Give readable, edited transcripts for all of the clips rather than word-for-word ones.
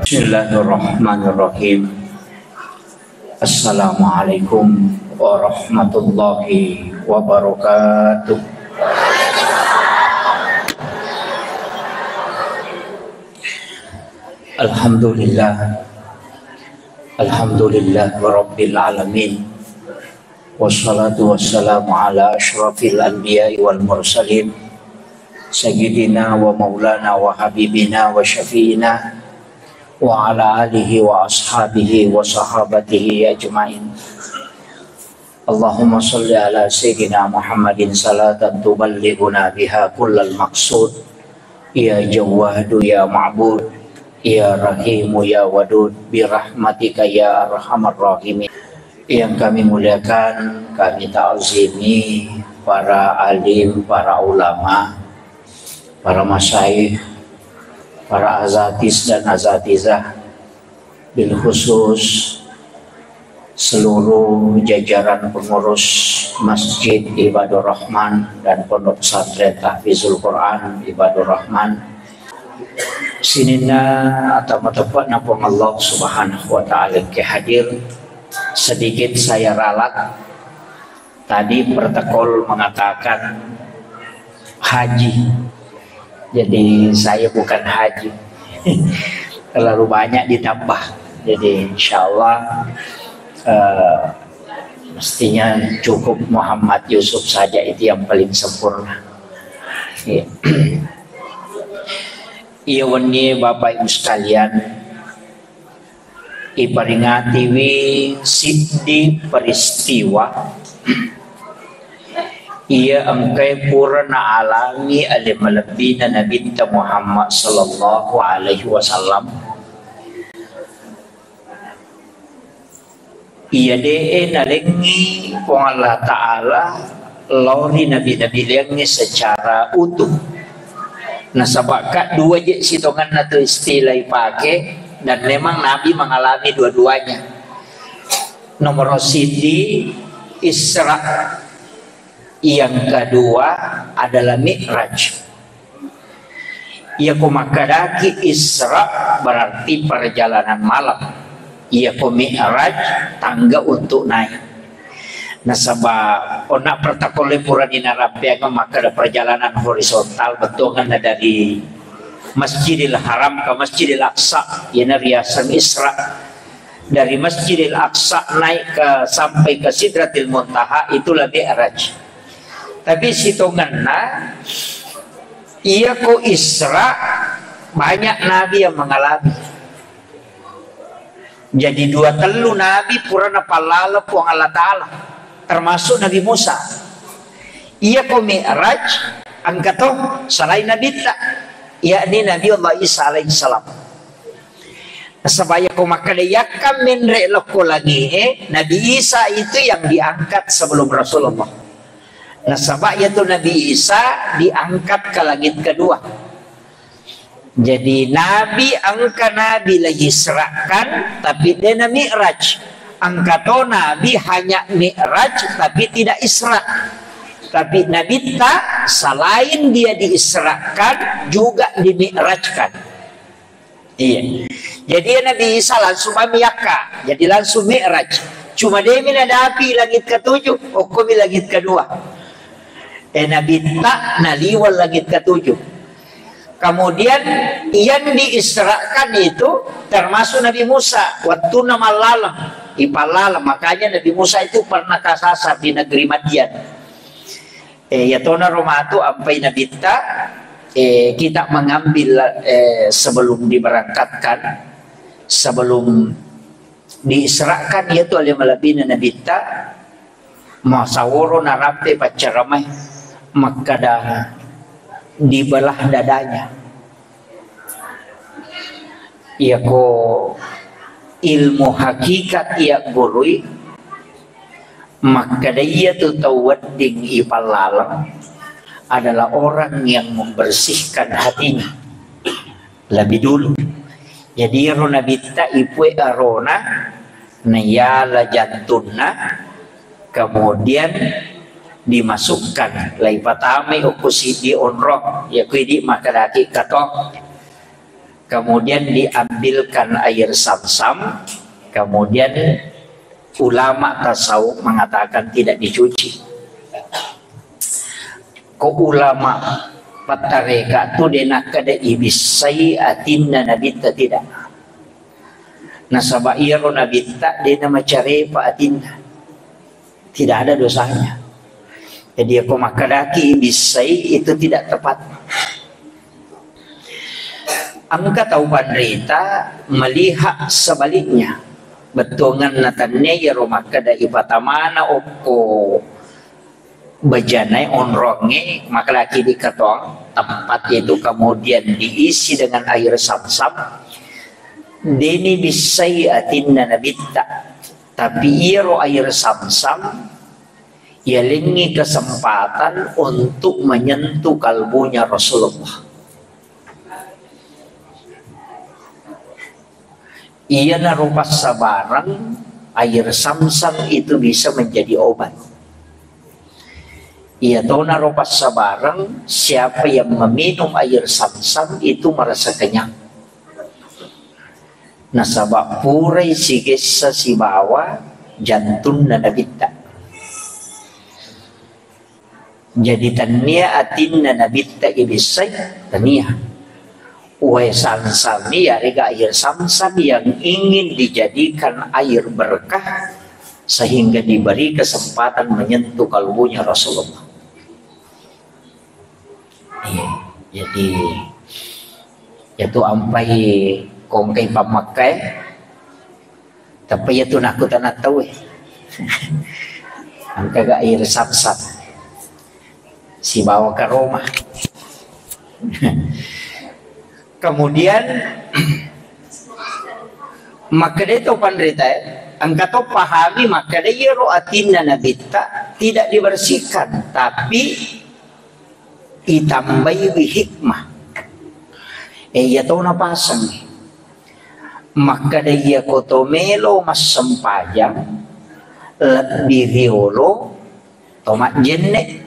Bismillahirrahmanirrahim. Assalamualaikum warahmatullahi wabarakatuh. Alhamdulillah, alhamdulillah rabbil alamin. Wassalatu wassalamu ala asyrafil anbiya'i wal mursalin sayyidina wa maulana wa habibina wa syafi'ina wa ala alihi wa ashabihi wa sahabatihi ajma'in. Allahumma salli ala sayyidina Muhammadin salatan tuballighuna biha kullal maqsud. Ya Jawwadu ya Ma'bud, ya Rahimu ya Wadud, birahmatika ya arhamar rahimin. Yang kami muliakan, kami ta'zimi para alim, para ulama, para masyayikh, para azatis dan azatizah, bil khusus seluruh jajaran pengurus Masjid Ibadur Rahman dan Pondok Pesantren Tahfizul Quran Ibadur Rahman. Sinina atau tepat napung Allah Subhanahu wa taala ke hadir. Sedikit saya ralat. Tadi protokol mengatakan haji. Jadi saya bukan haji. Terlalu banyak ditambah. Jadi insyaallah mestinya cukup Muhammad Yusuf saja, itu yang paling sempurna. Iya wani Bapak Ibu sekalian, iperingati wi siddi peristiwa ia engkai purna alami alim lebihna Nabi Muhammad sallallahu alaihi wasallam. Ia dee nalengi pong Allah Ta'ala lori nabi-nabi lengi secara utuh. Nasabaka dua je sitongan atau istilah pakai, dan memang Nabi mengalami dua-duanya. Nomor sidi Isra, yang kedua adalah Mi'raj. Ia kumakadaki Isra berarti perjalanan malam. Ia ku Mi'raj tangga untuk naik. Nah sebab onak pertakole purani narapiang maka ada perjalanan horizontal betongan dari Masjidil Haram ke Masjidil Aqsa, yana riasan Isra. Dari Masjidil Aqsa naik sampai ke Sidratil Muntaha, itulah Mi'raj. Tapi sitonganna ia ku Isra banyak nabi yang mengalami. Jadi dua telu nabi purana palala puang Allah Ta'ala, termasuk Nabi Musa. Ia ku Mi'raj angkatoh selain Nabi tak, yakni Nabi Allah Isa alaihi salam. Sebaya ku makadayakam menre loko lagi Nabi Isa itu yang diangkat sebelum Rasulullah. Nah sebab itu Nabi Isa diangkat ke langit kedua. Jadi Nabi angka Nabi lagi serahkan, tapi dia Mi'raj. Angkato Nabi hanya Mi'raj tapi tidak Isra. Tapi Nabi tak, selain dia diisrakan juga dimi'rajkan. Iya. Jadi Nabi Isa langsung mamiaka, jadi langsung Mi'raj. Cuma dia menadapi langit ketujuh, hukumi langit kedua. Nabi tak naliwal langit ketujuh. Kemudian yang diisrakan itu termasuk Nabi Musa. Waktu nama lalam, ipalalam. Makanya Nabi Musa itu pernah kasasar di negeri Madian. Ya tona romatu ampai Nabi ta kita mengambil sebelum diberangkatkan, sebelum diisrakan, yaitu oleh malabina Nabi ta masaworo narapte pacaramai maka dah dibelah dadanya. Ia ko ilmu hakikat ia gurui, maka dia tu tawadding ipalalam adalah orang yang membersihkan hatinya lebih dulu. Jadi rona bitta ipue arona nayala jantunna, kemudian dimasukkan lai patame ukusidi onroh ya kuidi makadaki katok kemudian diambilkan air Sam-Sam, kemudian ulama tasawuf mengatakan tidak dicuci. Ko ulama patareka tu denak kada ibisai atinna nabita tidak. Nasaba iro nabita dena macare pa atinna. Tidak ada dosanya. Jadi aku makadaki ibisai itu tidak tepat. Angka tahu pandrita melihat sebaliknya. Betongan natannya ya romakada ipatamana oko bajanai onronge maka laki di ketong tempat itu kemudian diisi dengan air Sam-Sam. Dini bisai atinna nabita, tapi iro air Sam-Sam ya lingi kesempatan untuk menyentuh kalbunya Rasulullah. Ia narupas sabarang air Sam-Sam itu bisa menjadi obat. Ia tahu narupas sabarang siapa yang meminum air Sam-Sam itu merasa kenyang. Nasabak purai sigesa si bawa jantung na nabita. Jadi tania atin na nabita ibisay tania. Uwe Sam-Sam ya rega air Sam-Sam yang ingin dijadikan air berkah sehingga diberi kesempatan menyentuh kalbunya Rasulullah. Jadi itu ampai kongkai pamakai tapi itu nak tanah tahu angka gak air Sam-Sam si bawa ke Roma. Kemudian maka dia tahu pandrita angka tahu pahami maka dia roatinna nabita tidak dibersihkan tapi itambai hikmah. Ia tahu napasang maka dia kotomelo mas sempajang lebih riolo tomat jenne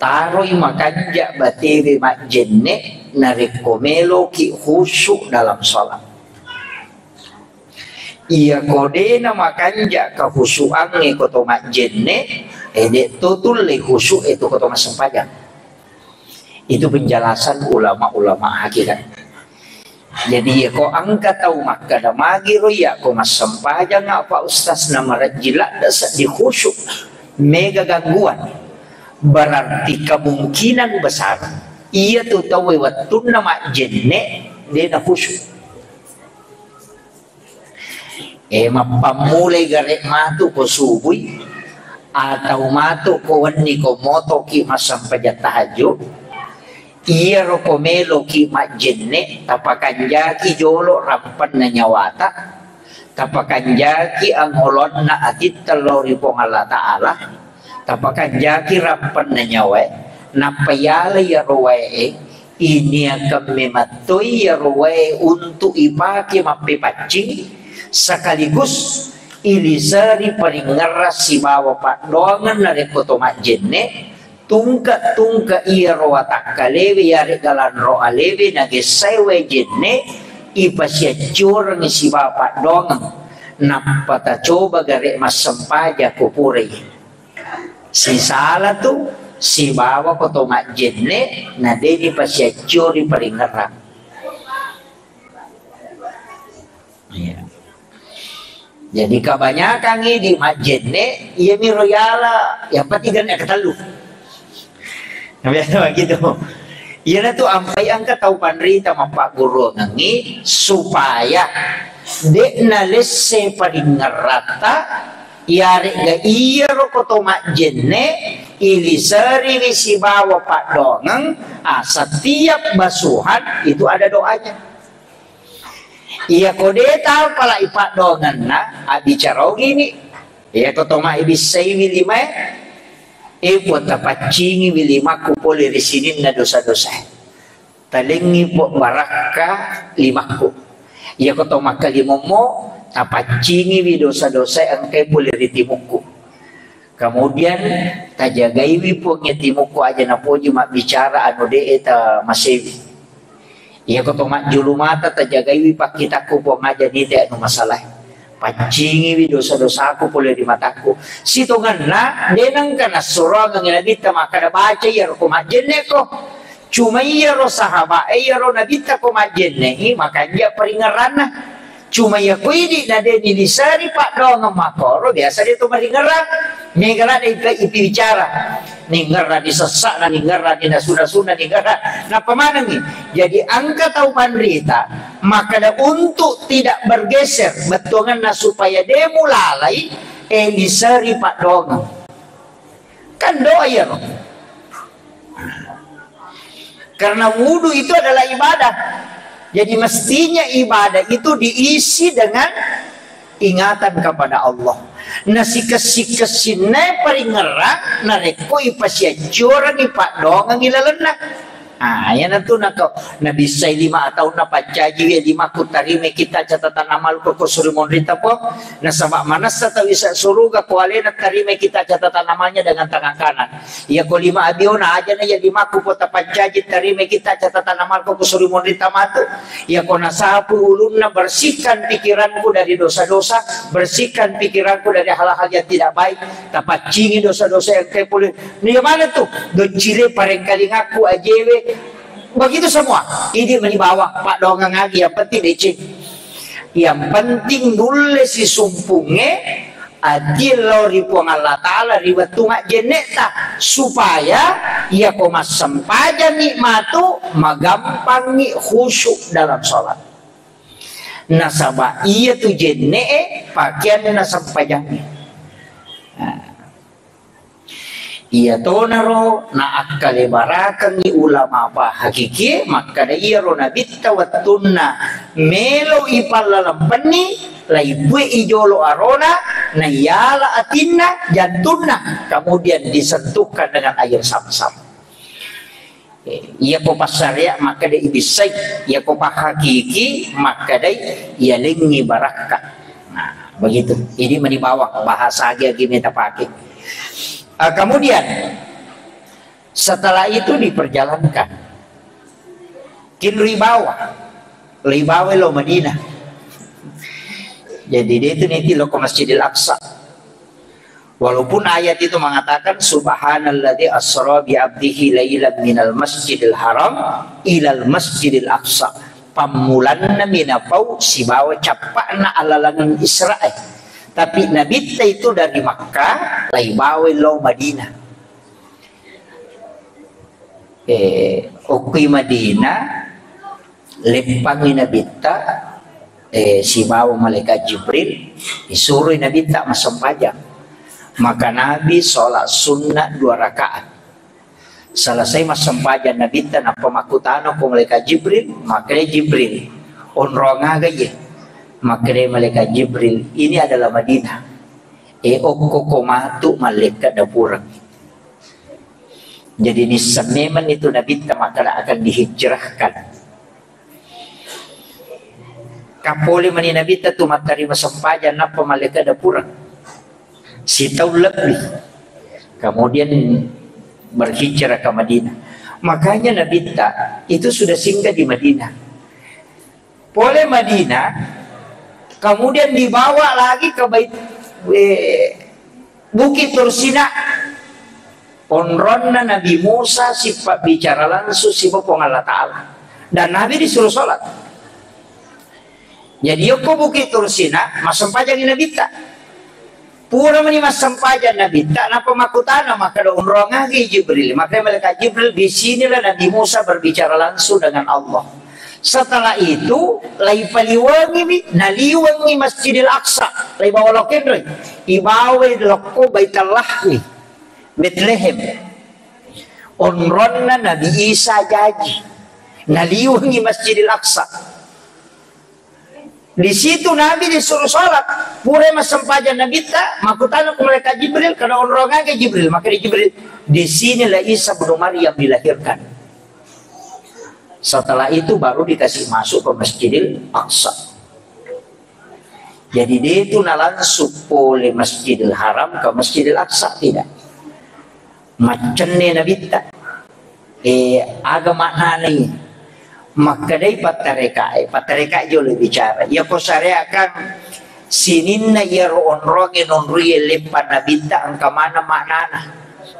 taroi makanja batewe mak jenne narekomelo ki khusyuk dalam sholat. Ia kodena makanja kehusuannya kotomat jenne edek tutul le khusyuk itu kotomat sempajang. Itu penjelasan ulama-ulama hakikat. Jadi ya ko angka tahu maka da magiro ya ko mas sempajang apa ustaz nama rajila dasa di khusyuk mega gangguan. Berarti kemungkinan besar ia tu tahu waktu nama jenne dia na khusyuk. Mapamulai garek matu ko subuh atau matu ko wani ko moto ki masam pajat tahajud iya roko melo ki majenne tapakan jaki jolo rampan na nyawata tapakan jaki ang holon na atit talori pong Allah Ta'ala tapakan jaki rampan na nyawa napayala ya rowae ini akan mematuhi ya rowae untuk ipake mapipacing sekaligus ilisari paling ngeras si bawa pak doangan na rekoto majenne tungka iya roa takkalewe yare galan roa lewe nagesaiwe jenne ipasya curang si bapak doangan napata coba gare mas sempaja kupure si salah tu si bawa koto majenne na dedi pasya curi paling ngeras. Ya. Jadi kebanyakan ini di majenne iya miroyala yang petigan ya ketalu. Biasa begitu. Iya tuh ampai angka tahu pandrita mapak guru nangi supaya dek nalese paling ngerata yare ga iya rokoto majenne ilisari wisi bawa pak dongang setiap basuhan itu ada doanya. Iya kode tahu pala ipak dongan na bicara gini. Iya kotoma ibisai wilima po tapacingi wilima kupole resinin na dosa-dosa. Talingi po baraka limaku. Iya kotoma kalimomo tapacingi wi dosa-dosa ang kay pole ritimuku. Kemudian tajagaiwi po ngetimuku aja na po di bicara ano de eta masewi. Iya ko tomat julu mata tajagaiwi pak kita ko po ngaja ni te anu masalah. Pancingi wi dosa-dosa aku boleh di mataku. Situngan na denang kana surah nganginabita maka da baca ya ko majenne ko. Cuma iya ro sahaba iya ro nabita ko majenne maka dia peringaran. Cuma ya kuidi na deni disari pak dong makoro biasa dia tu maringeran ningara ipi bicara ningara disesak na ningara dina sudah ningara nah pemana nih jadi angka tahu manrita maka da untuk tidak bergeser betongan na supaya dia mulalai disari pak dong kan doa ya loh karena wudhu itu adalah ibadah. Jadi mestinya ibadah itu diisi dengan ingatan kepada Allah. Nasi kesine paling ngerak nareko ipasya curang ipak dongang ilalena. Yan itu nako nabi say 5 tahun na pacaji ya 5 kutarime kita catatan amal ko suri monrita po nasabak manas sa tawisa suruga ko alena tarime kita catatan amalnya dengan tangan kanan. Ya ko 5 abiona aja na ya 5 ku po pacaji tarime kita catatan amal ko suri monrita matu. Ya ko nasapu ulun na bersihkan pikiranku dari dosa-dosa, bersihkan pikiranku dari hal-hal yang tidak baik. Tapat cingi dosa-dosa yang kayak boleh. Nih mana tuh? Doncile parengkali ngaku ajewe. Begitu semua ini menibawa pak dongang lagi yang penting DC yang penting dulu si sumpungnya adil ripuang Allah Ta'ala riwatunga jeneta supaya ia komas sempaja nikmatu magampangi khusyuk dalam sholat nasabah iya tu jene pakaian nasempajangnya iya tonaro na akale barakan ni ulama apa hakiki maka da iya ro nabitta wattunna melo ipalalam peni lai bue ijolo arona na yala atinna jantunna kemudian disentuhkan dengan air sam-sam iya ko pasarya maka da ibisai iya ko hakiki maka da iya lengi barakat nah begitu ini menibawa bahasa agi minta pakai. Kemudian setelah itu diperjalankan kin ribawa lo Madinah jadi dia itu nanti lo ke Masjidil Aqsa walaupun ayat itu mengatakan subhanalladzi asra bi abdihi lailan minal masjidil haram ilal masjidil aqsa pamulanna minapau sibawa capakna alalangan Israel tapi Nabi itu dari Makkah laibawe lo Madinah ukui Madinah lempangi Nabi si bawa malaikat Jibril disuruh Nabi masam pajang maka Nabi sholat sunnah 2 rakaat selesai masam pajang Nabi napa makutano ko malaikat Jibril maka Jibril onronga gaya makanya malaikat Jibril ini adalah Madinah komatu malaikat dapurang jadi ini sememan itu Nabi maka akan dihijrahkan kapoli mani Nabi tu matari masampajan napa malaikat dapurang si tahun lebih kemudian berhijrah ke Madinah makanya Nabi itu sudah singgah di Madinah boleh Madinah kemudian dibawa lagi ke Bukit Tursina onronna Nabi Musa sifat bicara langsung sifat Allah Ta'ala dan Nabi disuruh sholat jadi yoko Bukit Tursina masam pajang Nabi tak pura meni masam pajang Nabi tak napa makutana maka ada onrong lagi Jibril maka malaikat Jibril di sinilah Nabi Musa berbicara langsung dengan Allah. Setelah itu lai paliwangi naliwangi Masjidil Aqsa lai bawa loken ibawe loko Baitullah Bethlehem onronna Nabi Isa jaji naliwangi Masjidil Aqsa di situ Nabi disuruh sholat pura masampajan Nabi tak makutana ke malaikat Jibril karena onrongan ke Jibril maka di Jibril di sinilah Isa bin Maryam dilahirkan. Setelah itu baru dikasih masuk ke Masjidil Aqsa. Jadi dia itu langsung oleh Masjidil Haram ke Masjidil Aqsa tidak. Macam ni Nabi tak. Agama nani. Maka dari patareka jole bicara. Ya ko sare akan sininna ya onronge nonruye lepa nabinta angka mana manana.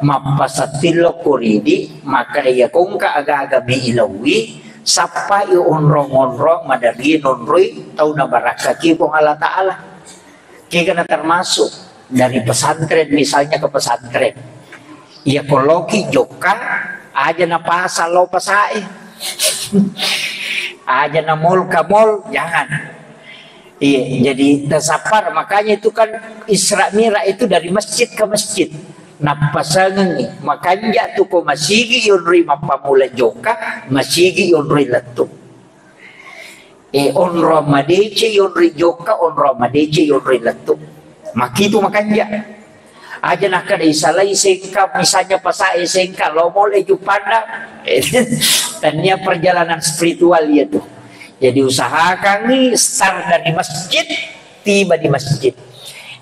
Mapasatilo kuridi maka ya kongka aga-aga ilawi sapa i onrong-onrong madagi nonrui tau na baraka ki kong Allah Ta'ala. Kaya na termasuk dari pesantren misalnya ke pesantren. Ya koloki joka aja na pasal lo pasae. Aja na mall ka mall jangan. Iya, jadi tasapar makanya itu kan Isra Mira itu dari masjid ke masjid. Napasangan nih, makanya tuh ko masigi yunri mapamula joka, masigi yunri latu. Onro madece yunri joka, onro madece yunri latu. Makitu makanya. Aja nak kada isalai sengka misalnya pasai sengka lo boleh jupanda. Tanya perjalanan spiritual ya tuh. Jadi usahakan nih start dari masjid tiba di masjid.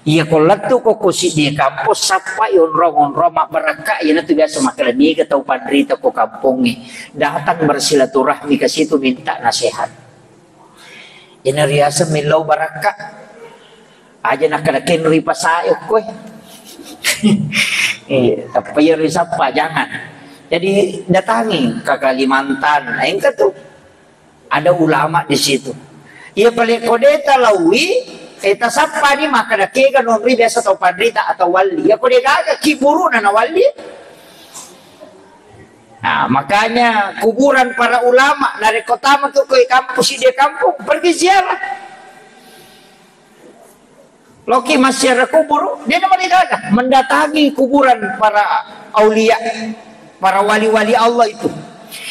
Iya kalau tuh kok kusi di kampus sapa onrong mak beraka ya nanti biasa makan di ke tau pandrita ko kampungnya datang bersilaturahmi ke situ minta nasihat. Ini riasa milau baraka aja nak kada kenri pasai koy. Tapi ya risapa jangan. Jadi datangi ke Kalimantan, engka tuh ada ulama di situ. Ia paling kodeta lawi, kita sapa ni maka dakega nonri biasa atau padrita atau wali. Ya kodeta agak kiburu na wali. Nah makanya kuburan para ulama dari kota tuh ke kampus ide kampung pergi ziarah. Loki masih ada kubur, dia namanya mendatangi kuburan para aulia, para wali-wali Allah itu.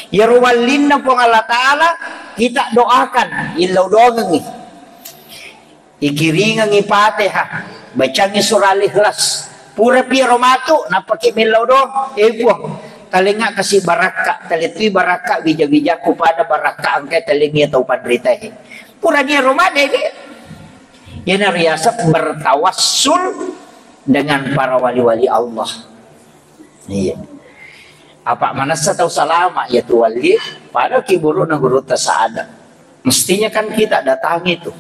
Ya ruwalinna pong Allah Ta'ala kita doakan ilau doang nih. Ikiringan Fatihah, bacangi surah Al-Ikhlas. Pura pi romatu napaki milau doang. Buang talinga kasih baraka, talitui baraka bija-bijaku pada baraka angkat talingi atau pandritahi. Pura dia romade ini. Yana riasat bertawassul dengan para wali-wali Allah. Iya. Apa manasa tahu salama ya tu wali pada kiburu na guru tasaada. Mestinya kan kita datangi itu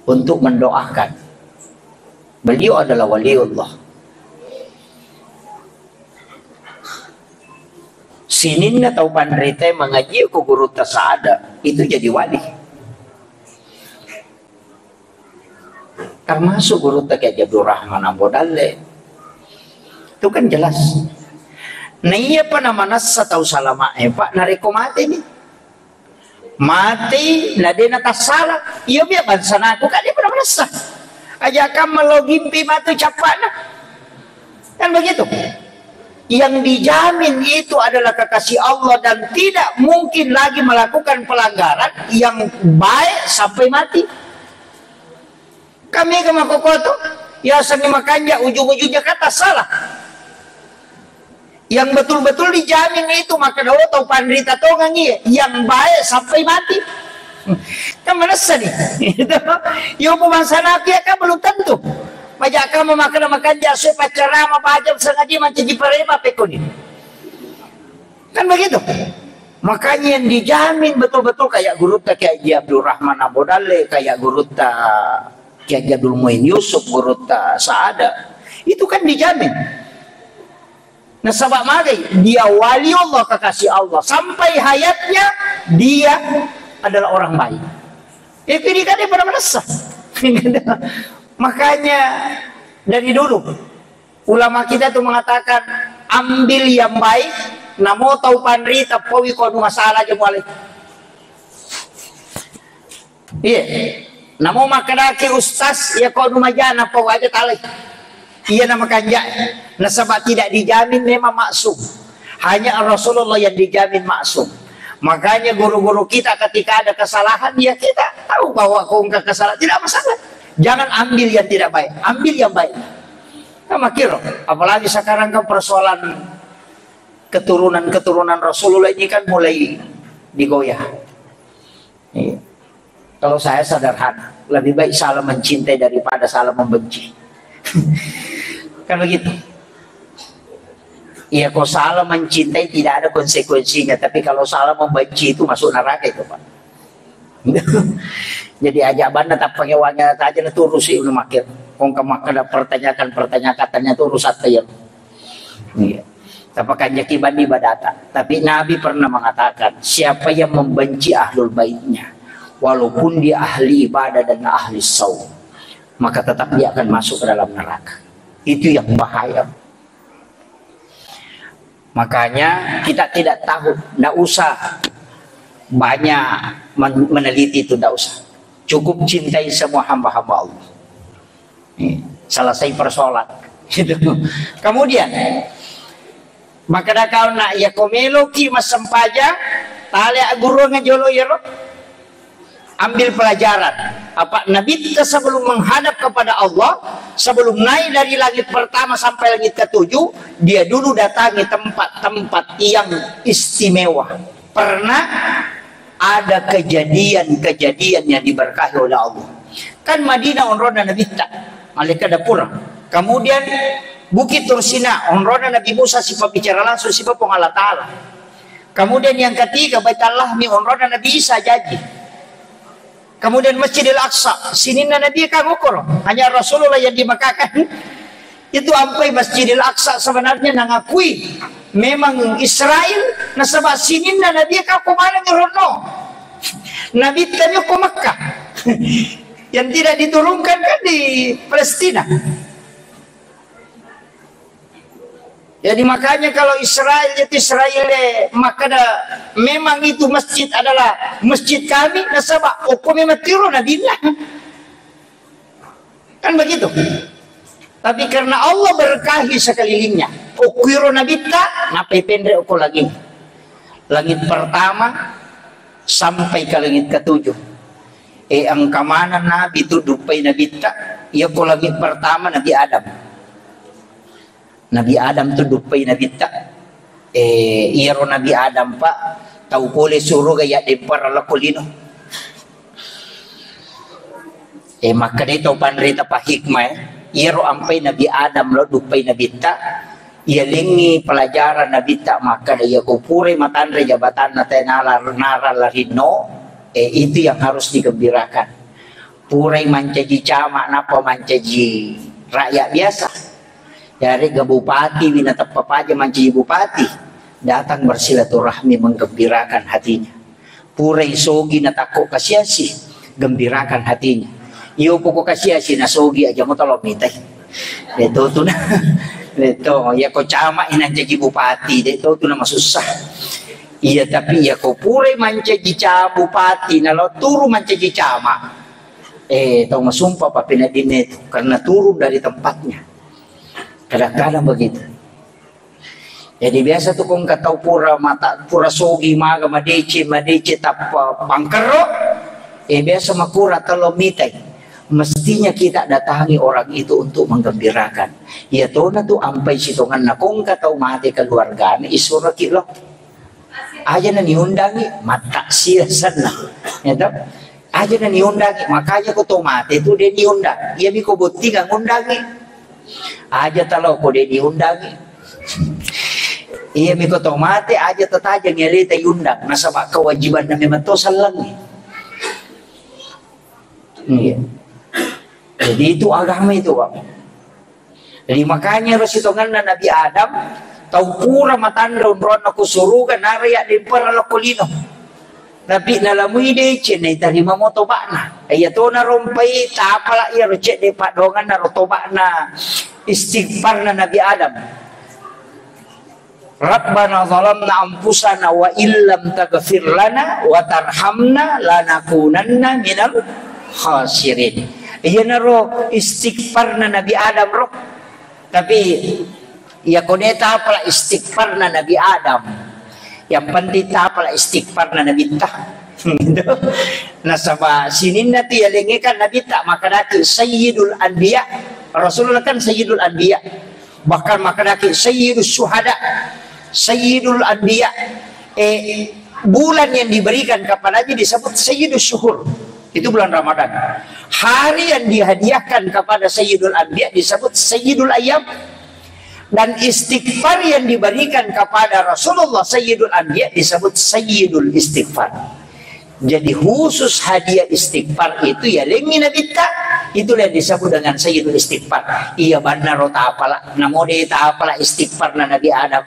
untuk mendoakan. Beliau adalah waliullah. Sininna tahu pandrite mengaji ke guru tasaada itu jadi wali. Termasuk guru kayak Abdul Rahman Ambodale itu kan jelas. Nah iya pa naman sa tahu salama pak nareko mati nih mati na din natasala iyo biya bansa na ako kan di pa naman sa aja ka malogimpi matu capana kan begitu. Yang dijamin itu adalah kekasih Allah dan tidak mungkin lagi melakukan pelanggaran yang baik sampai mati. Kami ke makokoto ya seni makanya ujung-ujungnya kata salah. Yang betul-betul dijamin itu maka dulu tahu pandrita tongangi yang baik sampai mati. Kan mana nih? Yo pemangsa nabi kan belum tentu. Majak kamu makan jasa pacara apa aja sengaja mencaci perema pekoni. Kan begitu. Makanya yang dijamin betul-betul kayak guru kayak Abdul Rahman Ambodale, kayak guru kayak Abdul Muin Yusuf, guru Saada. Itu kan dijamin. Nah sabab magai dia wali Allah kekasih Allah sampai hayatnya dia adalah orang baik. Itu dia kan pada merasa. Makanya dari dulu ulama kita tuh mengatakan ambil yang baik, namo tahu pandri tapawi kono masalah aja boleh. Iya, namo makadaki ustaz ya kono majana pau aja tali. Iya nama kanja. Nasabah tidak dijamin memang maksum. Hanya Rasulullah yang dijamin maksum. Makanya guru-guru kita ketika ada kesalahan ya kita tahu bahwa kau enggak kesalahan tidak masalah. Jangan ambil yang tidak baik, ambil yang baik. Nah, makir, apalagi sekarang kan persoalan keturunan Rasulullah ini kan mulai digoyah. Kalau saya sederhana, lebih baik salah mencintai daripada salah membenci. Kan begitu. Iya, kalau salah mencintai tidak ada konsekuensinya, tapi kalau salah membenci itu masuk neraka itu, Pak. Jadi aja banda tak pakai wangi aja na turus sih udah makin. Kung kamakada pertanyaan katanya turus at tayo. Iya. Tapakan jaki bandi badata. Tapi Nabi pernah mengatakan, siapa yang membenci ahlul baitnya, walaupun dia ahli ibadah dan ahli saum, maka tetap dia akan masuk ke dalam neraka. Itu yang bahaya. Makanya kita tidak tahu, tidak usah banyak meneliti itu, tidak usah. Cukup cintai semua hamba-hamba Allah. Selesai persoalan. Kemudian, maka dah kau nak ya komelo ki masampaja, tali guru ngajolo ya lo. Ambil pelajaran. Apa Nabi kita sebelum menghadap kepada Allah, sebelum naik dari langit pertama sampai langit ketujuh, dia dulu datangi tempat-tempat yang istimewa. Pernah ada kejadian-kejadian yang diberkahi oleh Allah. Kan Madinah onrona Nabi tak, malaikat dapur. Kemudian Bukit Tursina onrona Nabi Musa sifat bicara langsung sifat Allah Ta'ala. Kemudian yang ketiga Baitul Lahmi onrona Nabi Isa jadi. Kemudian Masjidil Aqsa, sini Nabi kan ukur, hanya Rasulullah yang dimakakan. Itu sampai Masjidil Aqsa sebenarnya mengakui memang Israel, nasabah sini Nabi kan kemana ngerono. Nabi tanya ke Mekah, yang tidak diturunkan kan di Palestina. Jadi makanya kalau Israel itu Israel, maka memang itu masjid adalah masjid kami, nasabah hukumnya matiru nabilah. Kan begitu. Tapi karena Allah berkahi sekelilingnya, ukiru nabita, napai pendek ukur lagi. Langit pertama sampai ke langit ketujuh. Ang kamanan Nabi itu dupai nabita, ia ko langit pertama Nabi Adam. Nabi Adam tu dupai Nabi tak iro Nabi Adam pak tahu boleh suruh gaya dempar ala kulino maka dito panrita pa hikmah iro ampai Nabi Adam lo dupai Nabi tak ia lingi pelajaran Nabi tak maka dia kupure matandre jabatan na tenala nara larino itu yang harus digembirakan purai mancaji camak napa mancaji rakyat biasa. Dari bupati binatap papaja manci bupati datang bersilaturahmi menggembirakan hatinya. Purai sogi na tako kasyasi gembirakan hatinya. Iyo poko kasyasi na sogi aja mo talo mitay. Dito to na. Dito ya ko cama inanjagi bupati dito to na masusah. Iya tapi ya ko purai mancaji ca bupati na lo turu mancaji cama. Tau masumpah pa pinadinet karena turun dari tempatnya. Kadang-kadang begitu. Jadi biasa tuh kung katau pura sogi maga madece tapa pangkero. Biasa makura talo mitay. Mestinya kita datangi orang itu untuk menggembirakan. Ya to na tuh ampai sitongan na kung katau mati keluarga na isura kilo. Aja na niundangi mata siya sana. Ya toh? Aja na niundangi makanya ko to mati itu dia niundang. Iya mi ko buti nga ngundangi. Aja talau ko dia diundangi. Iya mi ko mati aja tataja ngelita yundang nasaba kewajiban na memang to salang. Iya. Jadi itu agama itu, Pak. Jadi makanya resitongan na Nabi Adam tau pura matandron ron aku surugan naraya di para kolino. Tapi nalamui de cene tarima mo tobana. Iya to na rompai tapala iya rocet de padongan na rotobana istighfar na Nabi Adam. Rabbana zalamna anfusana wa illam taghfir lana wa tarhamna lanakunanna minal khasirin. Iya na ro istighfar na Nabi Adam ro. Tapi iya koneta pala istighfar na Nabi Adam. Yang penting apalah istighfar na Nabi tak. Nah sama sinin nanti ya lengekan Nabi tak maka daki Sayyidul Anbiya. Rasulullah kan Sayyidul Anbiya. Bahkan maka daki Sayyidul Syuhada, Sayyidul Anbiya. Bulan yang diberikan kepadanya disebut Sayyidul Syuhur. Itu bulan Ramadan. Hari yang dihadiahkan kepada Sayyidul Anbiya disebut Sayyidul Ayyam. Dan istighfar yang diberikan kepada Rasulullah Sayyidul Anbiya disebut Sayyidul Istighfar. Jadi khusus hadiah istighfar itu ya lengi Nabi tak, itulah yang disebut dengan Sayyidul Istighfar. Iya benar ta apalah, namo de ta apalah istighfar na Nabi Adam,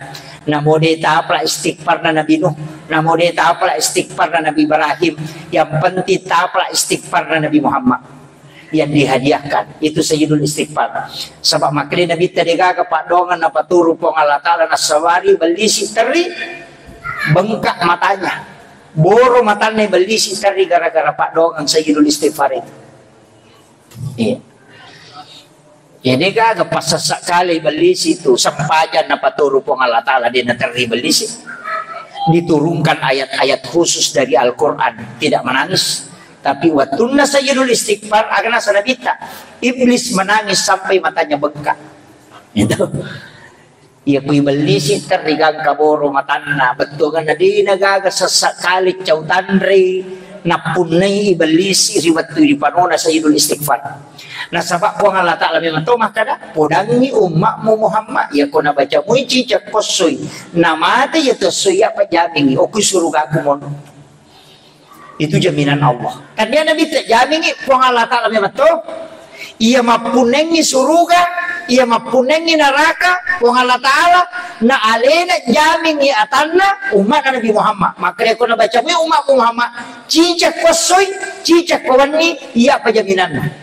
namo de ta apalah istighfar na Nabi Nuh, namo de ta apalah istighfar na Nabi Ibrahim, yang penting ta apalah istighfar na Nabi Muhammad yang dihadiahkan itu Sayyidul Istighfar. Sebab makanya Nabi tadiga kepak dongan apa turu pong Allah Ta'ala nasawari belisi teri bengkak matanya, boro matanya belisi teri gara-gara pak dongan Sayyidul Istighfar itu. Iya. Jadi kagak pas sekali belisi itu sempajan apa turu pong Allah Ta'ala dia teri belisi. Diturunkan ayat-ayat khusus dari Al-Quran, tidak menangis. Tapi watunna Sayyidul Istighfar agana sanabita. Iblis menangis sampai matanya bengkak. Itu. Ia kui belisi terigang kaboro matanna. Betul kan tadi nagaga sesakali cautanri napunai iblis riwat tu di panona Sayyidul Istighfar. Nah sabak ko Allah Ta'ala memang to makada podangi umatmu Muhammad ya ko na baca muici cak kosoy namate ya to soya pa jamingi o kusuruga ko mon. Itu jaminan Allah. Karena Nabi tak jamin pun Allah Ta'ala memang tu. Ia mapunengi suruga, ia mapunengi neraka, pun Allah Ta'ala na alena jamin atanna umat Nabi Muhammad. Maka dia kena baca umat Muhammad cicak kosoy, cicak kawani, ia apa jaminannya.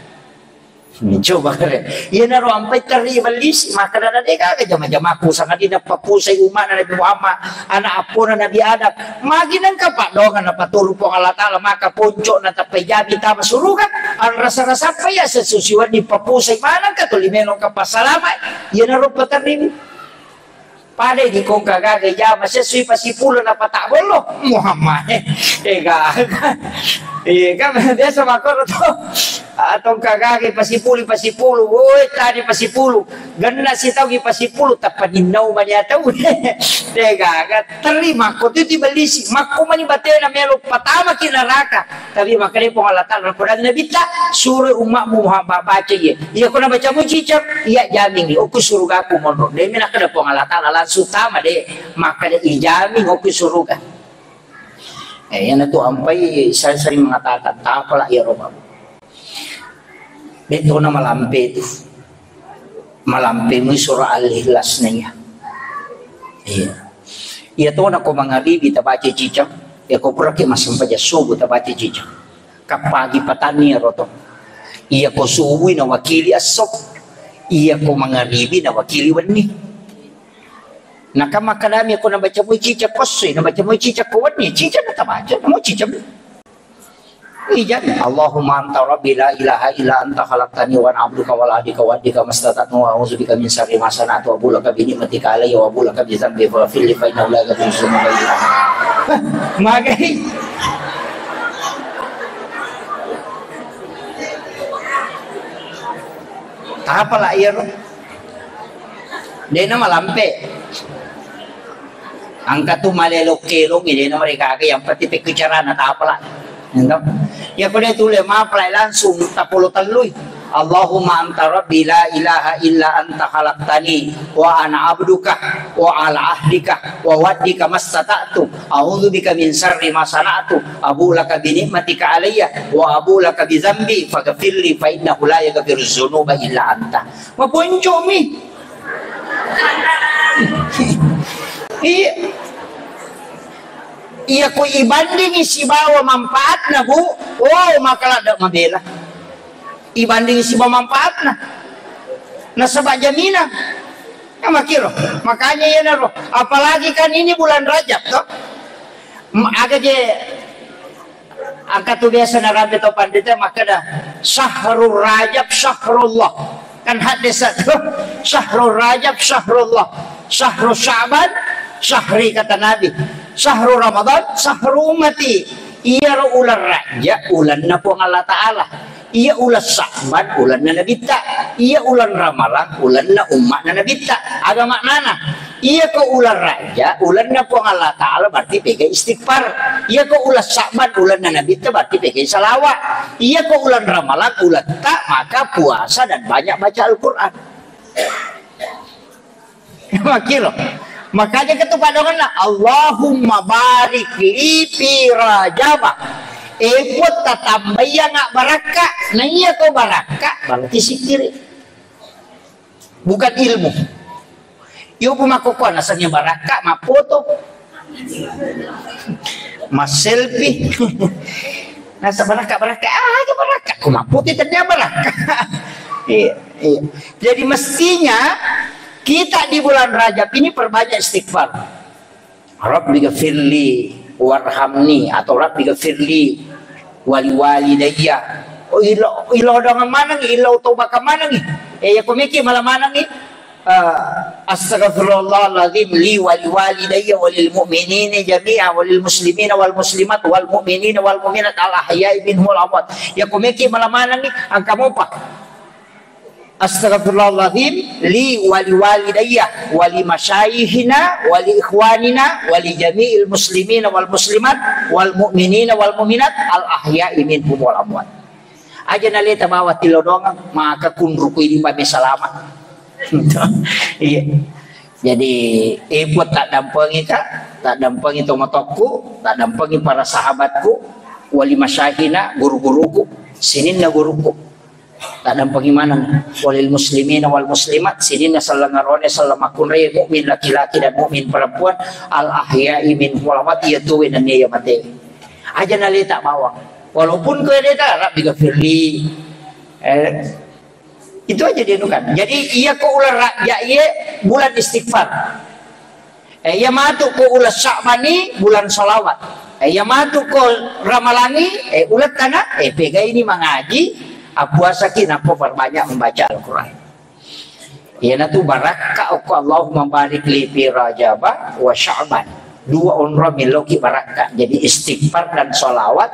Coba kalian, ia naruh ampai teri belis, maka ada deka jama-jama aku sangat tidak papusai umat Nabi Muhammad, anak apun Nabi Adam, maginan kapak dongan apa tulu pong Allah Ta'ala maka puncuk na tapay jabi tama surugan, ang rasa-rasa pa ya sesusiwan di papusay mana ka tulimenong kapasalamay, ia naruh pateri. Pada di kong kagagay jama sesuai pasipulo na patabol lo Muhammad. Eka biasa makoro to atong kagagay pasipulo woi tadi pasipulo ganda si tau gi pasipulo tapaninaw man yata tega terima ko ti balisi makko man batena melo patama kinaraka tapi makanya pengalatan Al-Quran Nabi ta suruh umatmu Muhammad baca ye iya ko na baca mo cicak iya jamin o kusuruga ko mono de mina kada pengalatan langsung tama de makanya ijamin o kusuruga. Yan na to ampay saya sering mengatakan tak apalah ya Rob. Ito na malampi ito. Malampi mo surah Al-Ikhlas na niya. Iya to na ko mga bibi tabaca cicak. Iya ko pura ki masampaja subo tabaca cicak. Kapagi patani roto. Iya ko subuhi na wakili asok. Iya ko mga bibi na wakili wani. Nakamakadami ako nabaca mo cicak kosoy, nabaca mo cicak kuwani, cicak na tabaca, mo cicak. Ijan, Allahumma anta rabbi la ilaha illa anta khalaqtani wa ana abduka wa la adika wa adika mastata'tu wa a'udzubika min syarri ma sana'tu wa abulaka bi ni'matika alayya wa abulaka bi dhanbi faghfir li fa innahu la yaghfiru dzunuba illa anta. Magay. Apa lah iya ro? Dia nama lampe. Angka tu malelok kelong ini nama mereka yang pati pikecaran atau apalah. Entah. Ya kau dia tulis maaflah langsung tak perlu talui. Allahumma anta rabbi la ilaha illa anta khalaqtani wa ana abduka wa ala ahdika wa waddika mastata'tu a'udzubika min syarri ma sana'tu abu laka bi ni'matika alayya wa abu laka bi dzambi faghfirli fa innahu la yaghfiru dzunuba illa anta. Mapunjo mi. Iya ko ibanding si bawa manfaat na bu, oh makalah dak mabela. Ibanding si bawa manfaat na, nasabak jaminan. Ya makiro, makanya ya naro. Apalagi kan ini bulan Rajab toh. Agak je angkat tu biasa narambe to pandita maka dah syahrul Rajab syahrullah. Kan hadis itu syahrul Rajab syahrullah, syahrul Sya'ban syahri kata Nabi, syahrul Ramadan syahrul ummati. Iya ular Rajab ulan na po Allah Ta'ala, iya ulan Sya'ban ulan na Nabi ta, iya ulan Ramadan ulan na umat na Nabi ta. Aga maknana iya ko ulan Rajab ulan na po Allah Ta'ala berarti pegang istighfar. Iya ko ulan Sya'ban ulan na Nabi ta berarti pegang salawat. Iya ko ulan Ramadan ulan ta maka puasa dan banyak baca Al-Quran. Makilo. Makanya ketupat dengan Allahumma barik li fi Rajab. Ikut tatambay nga baraka. Na iya ko baraka. Berarti sikiri. Bukan ilmu. Yung pumakukuha, nasanya baraka, mapoto. Mas selfie. Nasa baraka. Baraka. Kumaputi tanya baraka. Iya. Jadi mestinya kita di bulan Rajab ini perbanyak istighfar. Rabbi ghafirli warhamni atau Rabbi ghafirli wali walidayya. Oh ilo dengan mana nih? Ilo toba ke mana nih? Ya komiki malah mana nih? Astaghfirullahaladzim li wali walidayya walil mu'minina jami'a walil muslimina wal muslimat wal mu'minina wal mu'minat al ahya'i minhum wal amwat. Ya komiki malah mana nih? Angka mo pa. Astaghfirullahaladzim li wali walidayya wali masyayihina wali ikhwanina wali jami'il muslimina wal muslimat wal mu'minina wal mu'minat al ahya'i minhum wal amwat. Aja nalita bawa tilodongan maka kunruku ini kami selamat. Iya. Jadi ikut tak dampengi tomatokku, tak dampengi para sahabatku, wali masyayihina guru-guruku, sinin na guruku. Tak dampengi mana walil muslimina wal muslimat sinin na salangarone salamakunre mukmin laki-laki dan mukmin perempuan al ahya'i min walawat yatuwi dan niya mati. Aja nalita bawa. Walaupun kau ada Rabbi ghafirli, itu aja dia nukan. Jadi ia ko ulah raja ia bulan istighfar. Ia matu ko ulah Sya'bani bulan salawat. Ia matu ko Ramalangi ulat tanah pega ini mengaji puasa kita perbanyak membaca Al-Qur'an. Ia natu barakah Allahumma barik li fi Rajab wa Sya'ban. Dua umrah miloki barakah. Jadi istighfar dan salawat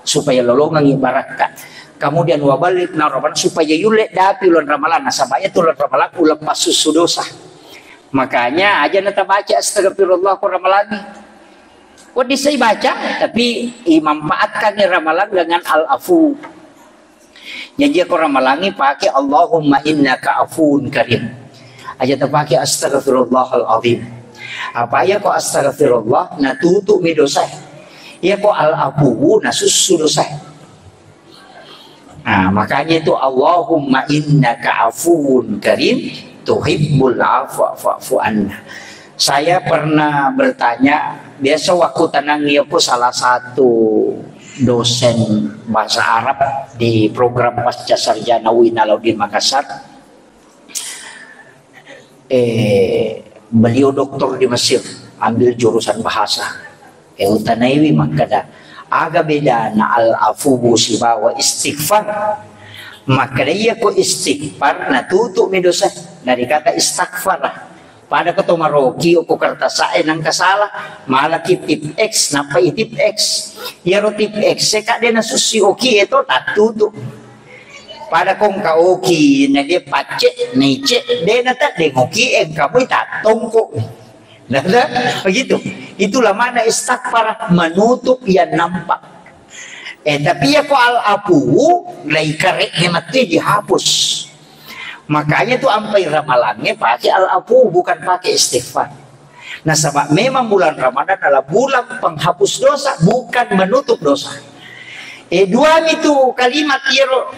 supaya lolongan ibaratkan. Kemudian wabalik naraban supaya yulek dapi ulan ramalan. Nasabaya tulan ramalan ulang pasus dosa. Makanya aja nata baca astagfirullah ku ramalan. Kok disay baca tapi manfaatkan ramalan dengan al-afu. Jadi aku ramalangi pakai Allahumma innaka afuun karim. Aja terpakai astagfirullahal azim. Apa ya kok astagfirullah natutu mi dosa. Ya kok al-afuwu nasus dosa. Nah, makanya itu Allahumma innaka afuwun karim tuhibbul afwa fa'fu anna. Saya pernah bertanya, biasa waktu tanangi aku salah satu dosen bahasa Arab di program Pasca Sarjana UIN Alauddin Makassar. Beliau doktor di Mesir, ambil jurusan bahasa. Utanaiwi makada aga beda na al-afubu sibawa istighfar. Maka dia ko istighfar natuto mi dosa dari kata istighfar. Pada keto maroki o ko kartasae nang kasala malaki tip x napa tip x. Yaro tip x seka de na susi oki ito tatuto. Pada kong kaoki na dia pace neice de na ta de oki kamu tatongko. Nah, begitu. Itulah mana istighfar menutup yang nampak. Tapi ya ko al-afu lai kareknya mati dihapus. Makanya tuh ampai ramalannya pakai al-afu bukan pakai istighfar. Nah, sebab memang bulan Ramadan adalah bulan penghapus dosa, bukan menutup dosa. Dua itu kalimat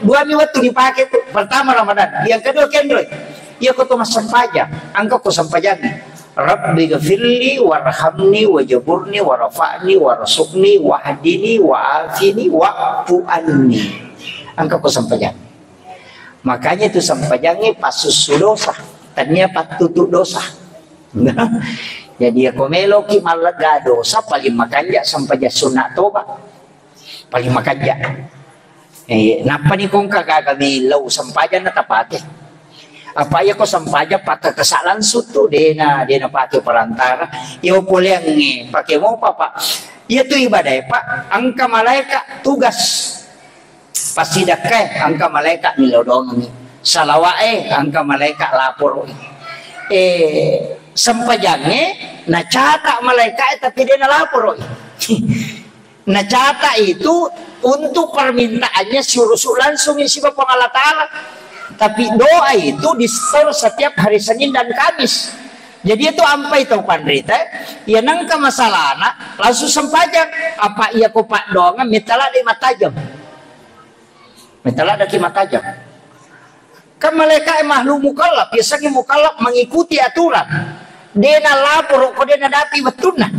dua waktu dipakai tuh. Pertama Ramadan, yang kedua kendroy. Ya ko tuh sampajang, angka ko sampajang. Rabbi ghafirli warhamni wajaburni warafa'ni warasukni wahdini wa'afini wa'fu anni. Angka ko sampajang. Makanya itu sampajangnya pasus dosa. Tanya patutu dosa. Jadi ako meloki malaga dosa paling makanya sampajang sunat toba. Paling makanya. Napa ni kong kagagabilaw sampajang na tapate. Apa ya ko sampaja patakasalan suto dena pakai perantara yo boleh yang pakai mau papa ya tu ibadah pak angka malaikat tugas pasti dakai angka malaikat nilodong ni salawae angka malaikat lapor sampajangnya na catak malaikat tapi dia na lapor na catak itu untuk permintaannya suruh langsung isi Bapak Allah Ta'ala. Tapi doa itu di-store setiap hari Senin dan Kamis. Jadi itu ampai tau pandrita, ya nangka masalah anak, langsung sempajang. Apa ia kopak dongan, mitala di matajam. Mitala ada ki matajam. Kan mereka makhluk mukallaf, biasanya mukallaf mengikuti aturan. Dia na lapor, kok dia na dapi betul nah.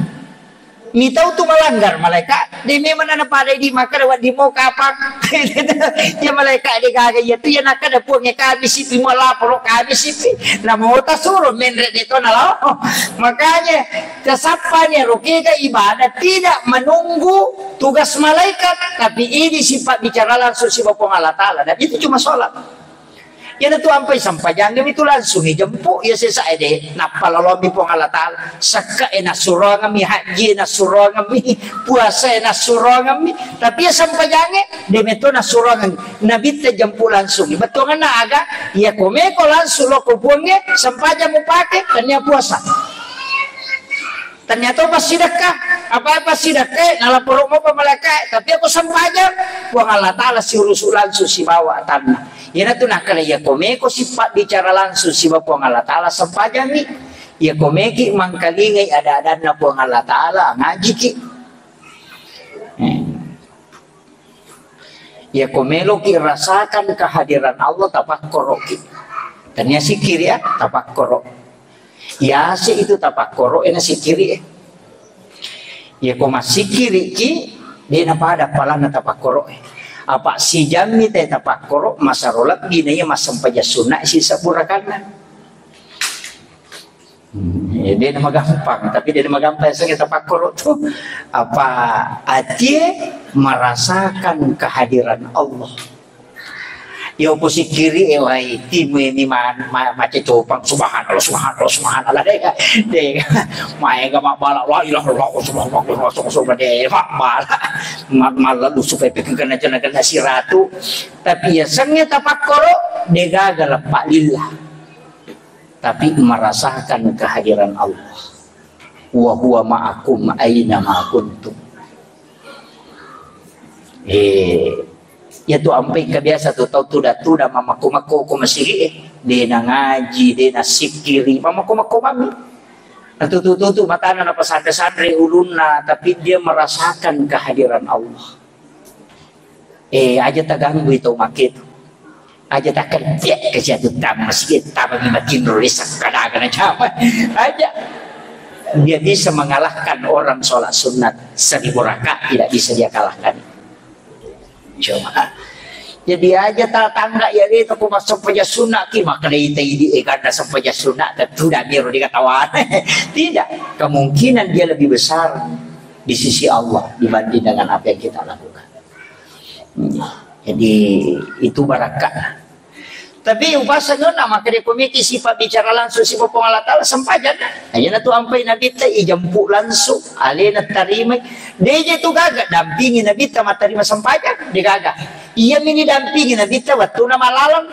Mitau tu melanggar malaikat, dia memang nak pada di maka lewat di mau kapang. Ya malaikat dia gagal ya tu ya nak ada punya kami sipi mau lapor kami sipi. Nah mau tak suruh menret itu nalar. Makanya kesapanya rukika ibadah tidak menunggu tugas malaikat, tapi ini sifat bicara langsung si Bapa Allah Taala. Dan itu cuma sholat. Ya tu ampai sampai jangan itu langsung jemput ya saya deh napa lolomi pong Allah Taala saka ena surah kami haji na surah kami puasa ena surah kami tapi ya sampai jangan demeto na surah kami nabi te jemput langsung betul kan agak ya komeko langsung lo kupungnya sampai jam pakai tanya puasa ternyata pas sedekah apa sedekah nala porok mau malaikat tapi aku sampaikan buang Allah Taala si urusul langsung si bawa tanah ya tu nak kala ya komeko sifat bicara langsung si Bapa Allah Taala sampaikan ni ya komeki mangkalingai ada na buang Allah Taala ngaji ki ya komelo ki rasakan kehadiran Allah tapakkoro ki tanya sikir ya tapakkoro ya si itu tapakkoro ena sikiri ya ko masikiri ki dia napa ada palana tapakkoro apa si jami teh tapakkoro masarolat gini ya masampaja sunnah si sapurakana ya dia nama gampang tapi dia nama gampang saya tapakkoro tuh apa hati merasakan kehadiran Allah. Ya oposisi kiri wahai tim ini macam copang subhanallah deh mai ga mabala la ilaha illallah subhanallah deh mabala lu supaya kena si ratu tapi ya sangnya tapakkoro dia gagal pak lillah tapi merasakan kehadiran Allah wa huwa ma'akum aina ma kuntum ya tu ampai kebiasa tu tahu tu dah mamaku mako masih dia na ngaji dia na sikiri mamaku mami tu mata na pesantren ulunna tapi dia merasakan kehadiran Allah aja tak ganggu itu makit aja tak kerja ke situ tam masjid tam makin rusak kadang-kadang apa aja dia bisa mengalahkan orang sholat sunat 1000 rakaat tidak bisa dia kalahkan. Cuma jadi aja tangga ya itu aku masuk sampaya sunat ki maka dia di karena sampaya sunat tentu dah biar dikatawan tidak kemungkinan dia lebih besar di sisi Allah dibanding dengan apa yang kita lakukan jadi itu barakah tapi upasanya nama maka dia pemikir sifat bicara langsung si Bapa Allah Taala sempajan aja tu ampai nabi teh jemput langsung alena tarima dia tu gagak dampingi nabi teh terima sempajan dia gagak ia mini dampingi nabi teh waktu nama lalang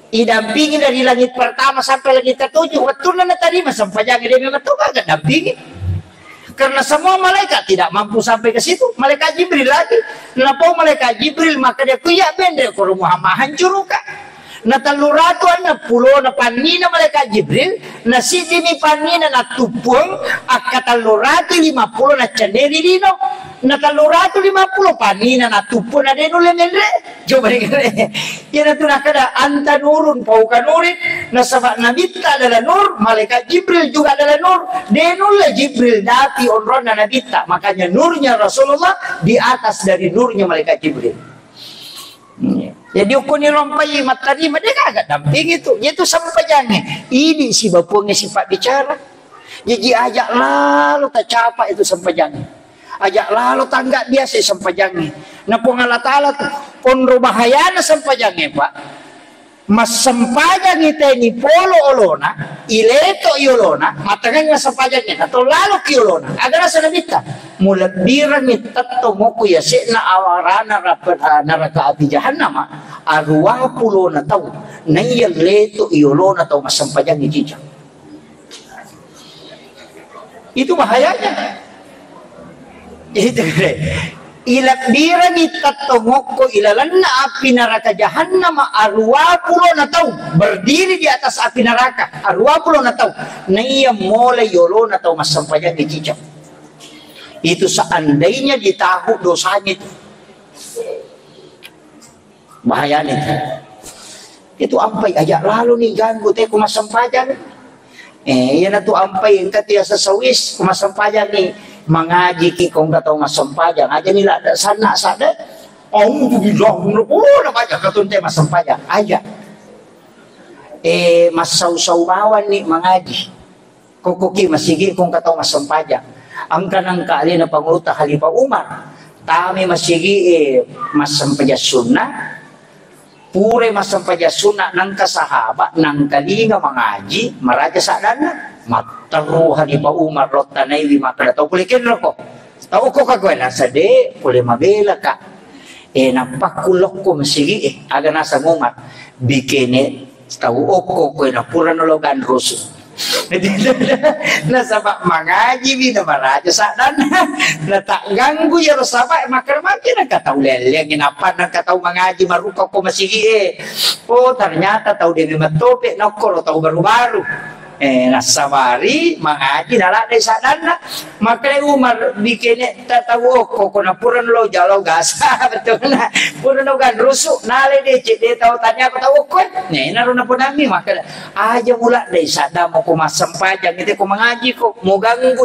dampingi dari langit pertama sampai langit ketujuh waktu nama terima sempajan dia memang tu gagak dampingi karena semua malaikat tidak mampu sampai ke situ malaikat Jibril lagi kenapa malaikat Jibril maka dia kuyak benda kalau Muhammad hancur ka na taluratu na pulo na panina malaikat Jibril na siti ni panina na tupung akataluratu 50 na canderi dino na taluratu 50 panina na tupung na deno lemendre coba dengar ya na tunakada anta nurun pauka nurin na sabak nabita adalah nur malaikat Jibril juga adalah nur denul Jibril dati onron na nabita makanya nurnya Rasulullah di atas dari nurnya malaikat Jibril. Jadi ukuni rompai matari mereka agak damping itu sampai jangan ini si bapungnya sifat bicara jadi ajak lalu tak capai itu sampai jangan ajak lalu tangga biasa sampai jangan nah Allah Taala tu onro bahayana sampai jangan pak mas sampajang kita ini polo olona ileto iolona matangnya sampajangnya atau lalu kiolona agar sana bita mulat biran mitato moku ya sena awarana neraka api jahannam arwah pulo na tau naya leto iolona tau mas sampajang jijang itu bahayanya itu Ilak birang itatongok ko ilalan na api neraka jahannam 20 na tahu berdiri di atas api neraka 20 na tahu naiya mulai yolo na tahu masampaya dicicap. Itu seandainya ditahu dosanya itu bahaya nih. Itu ampai ajak lalu nih ganggu teh kumasampaya. Yan na tu ampai engka tiya sa sawis kumasampaya nih. Mengaji ki kong katau masampajang aja nila ada sana sada bilang namanya katunte masampajang aja masau-sau bawan nih mengaji kukuki masigi kong katau masampajang ang kanang kali na panguta Khalifah Umar tami masigi masampaja sunnah pure masampaja sunnah nang kasahabat nang kalinga mengaji maraja sadana mataru Khalifah Umar rotanay wi makada tau kulikin ko tau ko kagwala sa de puli mabela ka napakulok ko masigi aga nasa ngumat bikini tau oko ko na pura nologan ruso nasa mangaji wi na maraja sa dan nataganggu ya rosaba makar-makar nagkatau leleng inapan nagkatau mangaji maruka ko masigi ternyata tau demi matope nokoro tau baru-baru nasawari mengaji nala de sadana makanya Umar bikin tatawo ko na puran lo jalo gasa betul na puran lo gan rusuk nale de cede tahu tanya ko tahu ko naron na po nami makanya aja mula de sada mo ko masampajang itu ko mengaji ko mo ganggu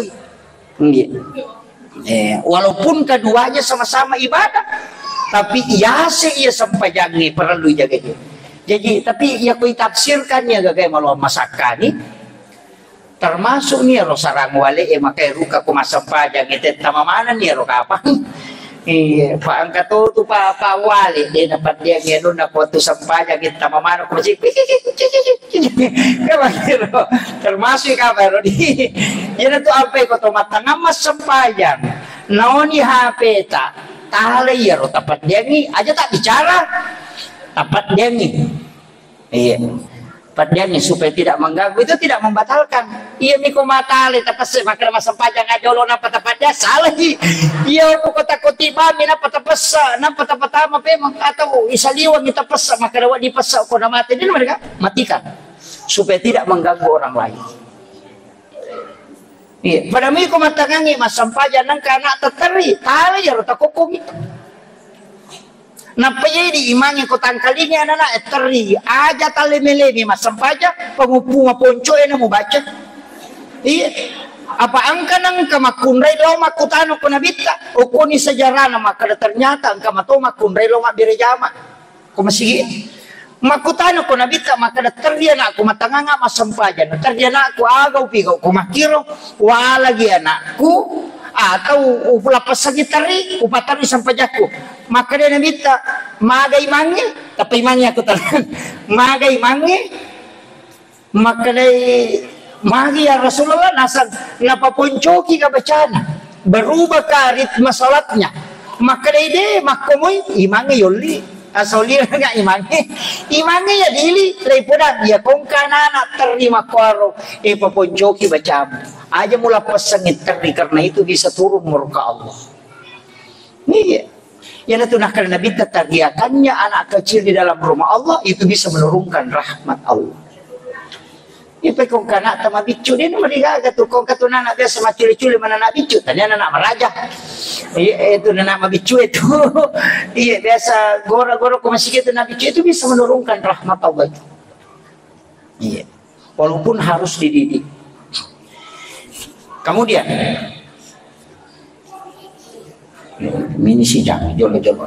walaupun keduanya sama-sama ibadah tapi iya sampajang perlu jaga jadi tapi ya ko tafsirkannya gagay malu masakan ni termasuk nih sarang wale makai ruka kumasampajang itu tamamanan nih ruka apa pak angkat tu pak wale dia dapat dia ngedon nak tu sampajang itu tamamanan kumasik termasuk kabar di yana tu apa ko to matanga mas sampajang naoni HP ta tale ya ro tapat dia ni aja tak bicara tapat dia ni dia nih supaya tidak mengganggu itu tidak membatalkan miko matali tapos makna masampajang aja lo napa tapadya salah kota kotiba mina patapasa na patapatama pe atau isaliwan kita pesa maka dapat dipesa ko na mati din mereka matikan supaya tidak mengganggu orang lain. Pada miko matangangi masampajang nang kana tatari tali ya rota kokong itu. Napaya di imangi ko tangkalinya anak eteri aja tali meleni masampaja pengupuma ponco na mo baca apa angka nang kamakunray lo makutano ko nabita o kuni sejarah na makada ternyata angka mato makunray lo mabirejama ko masigi makutano ko nabita makada terdia na ako matanganga masampaja na terdia na ako agaw pigaw ko makiro wala gi anakku atau upulapas sa gitari upatari sampajaku maka dia nabita magay mangi tapi mangi aku tangan magay mangi maka dia magi ya Rasulullah nasag napapuncoki ka bacana berubah ka ritma salatnya maka dia makomoy imangi yoli asoli nga imangi ya dili lepunan ya kung kanana terima kwaro papuncoki bacamu aja mula pasangit terni karena itu bisa turun murka Allah yang itu nah karena bita tergiakannya anak kecil di dalam rumah Allah itu bisa menurunkan rahmat Allah. Ipe kong kana tama bicu din mariga gato kong katuna na biasa maculi-culi mana na bicu tanya anak maraja. Itu na mabicu itu. Iya biasa gora-gora ko masih gitu na bicu itu bisa menurunkan rahmat Allah itu. Iya. Walaupun harus dididik. Kemudian mini sidang jolo-jolo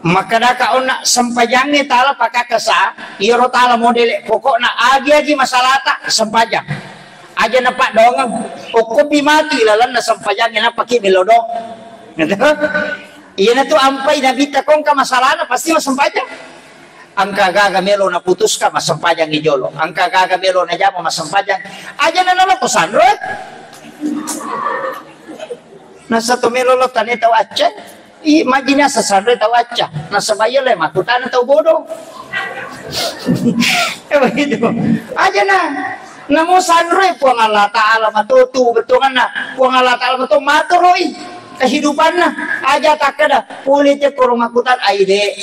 maka daka ona sampajangi tala pakakasa iro tala model pokokna agi masalata sampajang aja napak dong kopi mati lalan na sampajangi na paki milodong iya na tu ampai nabita kong ka masalana pasti masampajang angka gaga melo na putus ka masampajang ijolo angka gaga melo na jamo masampajang aja na nala to sanrot nasa tumelo lo tani taw acca imagina sa sanre taw acca nasa bayo le makutana taw bodo begitu aja na namo sanre po ang Allah Ta'ala matutu betul kan na po ang Allah Ta'ala matutu maturoi kehidupan nah aja tak ada kulitnya kurung makutan aide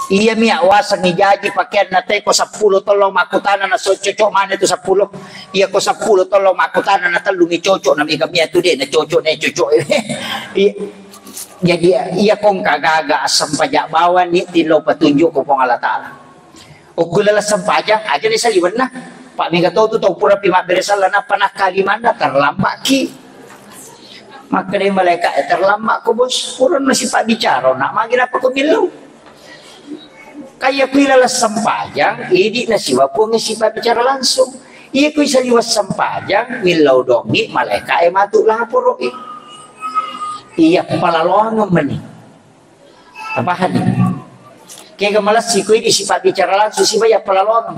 iya mi awasan ni jaji pakaian nate ko 10 tolong makutana na so cocok mana itu 10 iya ko 10 tolong makutana na telu mi cocok na mi kami tu dia na cocok jadi iya kong kagaga asam pajak bawan ni tilo petunjuk ko pong Allah Taala ukulala sampajang aja ni saliwan na Pak mi gato tu tau pura pi mak beresal na panah kalimana terlambat ki maka dia malaikat terlambat ko bos pura masih pak bicara nak magi apa ko milau kaya kuilala sampajang idi na siwa po ngisipa bicara langsung iya kuy sa liwas sampajang milaw dongi malaikat matu laporo iya palaloang mani tapahan kaya malas si kuy isipa bicara langsung siba ya palaloang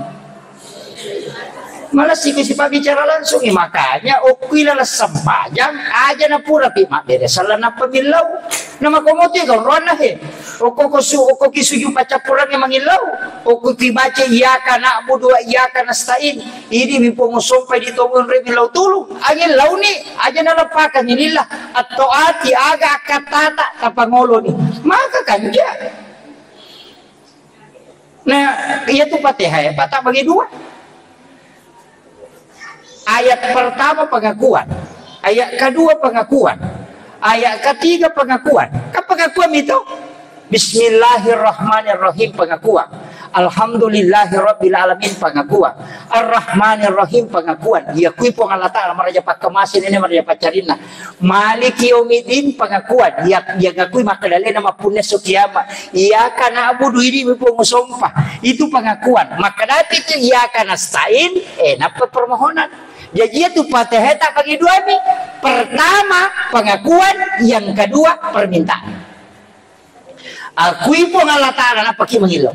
malas si kuy isipa bicara langsung makanya o kuilala sampajang aja na pura pi mak beresala na pamilaw na makomote kau rona he oko kisuju pacapuran yang mangilaw oko kibaca iya kana abudu iya kana stain ini mi pongosompai di tomun re milaw tulung angin law ni aja nalapakan inilah atau ati aga katata tapangolo ni maka kanja nah iya tu Fatihah patah bagi dua ayat pertama pengakuan ayat kedua pengakuan ayat ketiga pengakuan pengakuan itu Bismillahirrahmanirrahim pengakuan Alhamdulillahirabbil alamin pengakuan Ar-Rahmanirrahim pengakuan diakui pun Allah Taala maraja pakamasin ini maraja pacarina Maliki yaumiddin pengakuan dia ngakui maka dalil nama punya kiamat iya kana abudu ini pun sumpah itu pengakuan maka dati itu iya kana stain napa permohonan jadi itu Fatihah tak bagi dua nih pertama pengakuan yang kedua permintaan akui pun Allah Ta'ala nak pakai mengilau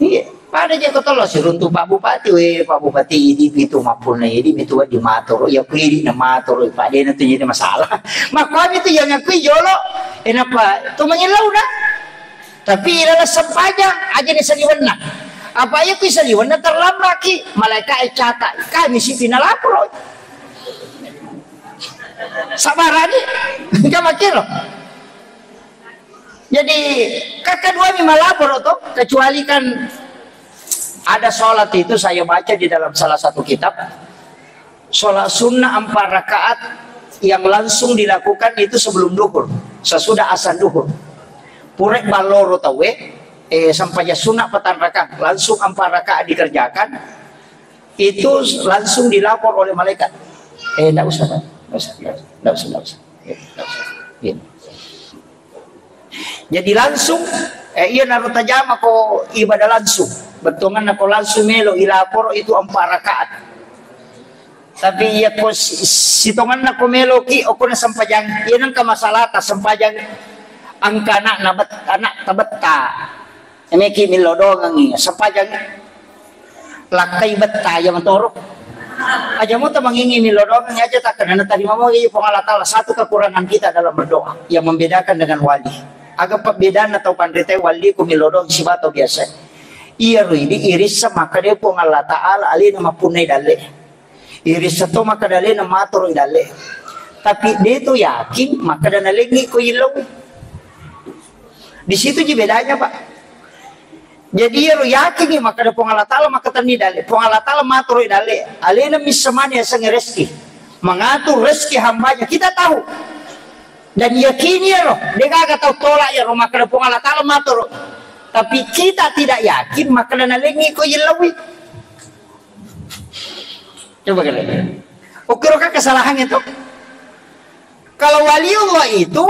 iya pada jika tolong si runtuh Pak Bupati Pak Bupati ini itu maupun ini itu di matur ya kui di matur Pak dia nanti jadi masalah maka itu yang akui jolo kenapa itu mengilau dah tapi adalah sempajang aja ni saliwana apa ya kui saliwana terlambat ki malaikat catat kami si final lapor sabaran ni enggak makin loh. Jadi kakak dua memang lapor tuh kecuali kan ada sholat itu saya baca di dalam salah satu kitab sholat sunnah 4 rakaat yang langsung dilakukan itu sebelum duhur sesudah azan duhur purek baloro tawe sampai sunnah petang rakaat langsung 4 rakaat dikerjakan itu langsung dilapor oleh malaikat enggak usah jadi langsung iya naruh tajam ako ibadah langsung betongan ako langsung melo ilapor itu 4 rakaat tapi iya ko sitongan ako melo ki ako na sampajang iya nang kamasalah ta sampajang angka anak tabetta emeki melo dongang sampajang lakay betta yang torok aja mo ta mangingi melo dongang aja tak kena tadi mau iya Allah Taala satu kekurangan kita dalam berdoa yang membedakan dengan wali agak perbedaan atau pandai wali kumilodong sibato biasa iya di iris maka dia pun Allah Taala ali nama punai dale iris satu maka dale nama atur dale tapi dia itu yakin maka dana lagi ko ilau di situ je bedanya Pak jadi ia yakin maka dia pun Allah Taala maka tani dale pun Allah Taala matur dale ali nama misamani sang rezeki mengatur rezeki hambanya kita tahu dan yakini ya roh dia kagak tahu tolak ya roh maka pun Allah Taala matur tapi kita tidak yakin maka dana lengi ko yelawi coba kalian ukir kesalahan itu kalau waliullah itu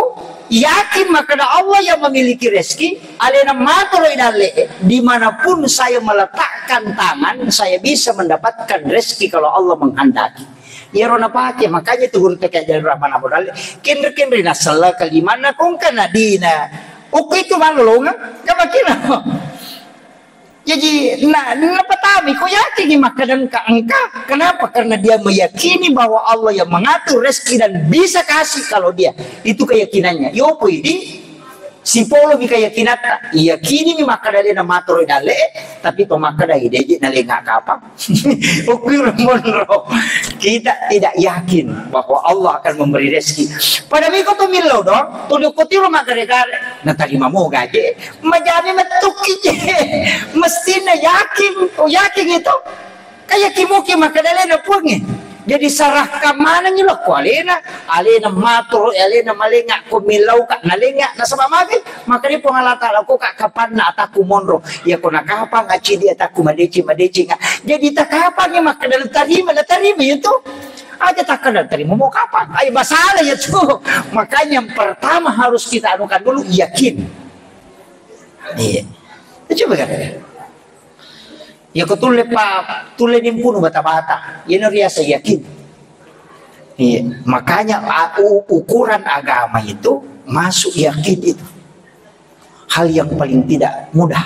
yakin maka Allah yang memiliki rezeki alena matur idale dimanapun saya meletakkan tangan saya bisa mendapatkan rezeki kalau Allah menghendaki ya rona pakai makanya turun ke jalan Rahman Abu Dalil kinder na salah kalimana kung kana dina uko itu malolonga kamakina jadi napatami ko yakin makanan ka angka kenapa karena dia meyakini bahwa Allah yang mengatur rezeki dan bisa kasih kalau dia itu keyakinannya yo ini Si polo mi keyakinan yakini mi makada na matoro dale tapi pemakada ide na lenga kapang. Ukir monro. Kita tidak yakin bahwa Allah akan memberi rezeki. Pada miko to milaw dong, tulo ko tiro makare-kare na tarima mo gaje. Majami matuki je. Mesti na yakin, o yakin itu. Kaya kimuki makadale na puangi. Jadi sarah kamana nyo ko alena matro alena malinga ko milaw ka nalinga na sa mamagi makani po ngalata ko ka kapan na ataku monro ya ko nakapang aci di ataku madeci nga jadi takapang ni makadal tarima na tarima itu aja takadal tarima mau kapan ay masalah ya tuh makanya yang pertama harus kita anukan dulu yakin iya coba kan ya ko tule nimpuno bata-bata yan riasa yakin iya makanya ukuran agama itu masuk yakin itu hal yang paling tidak mudah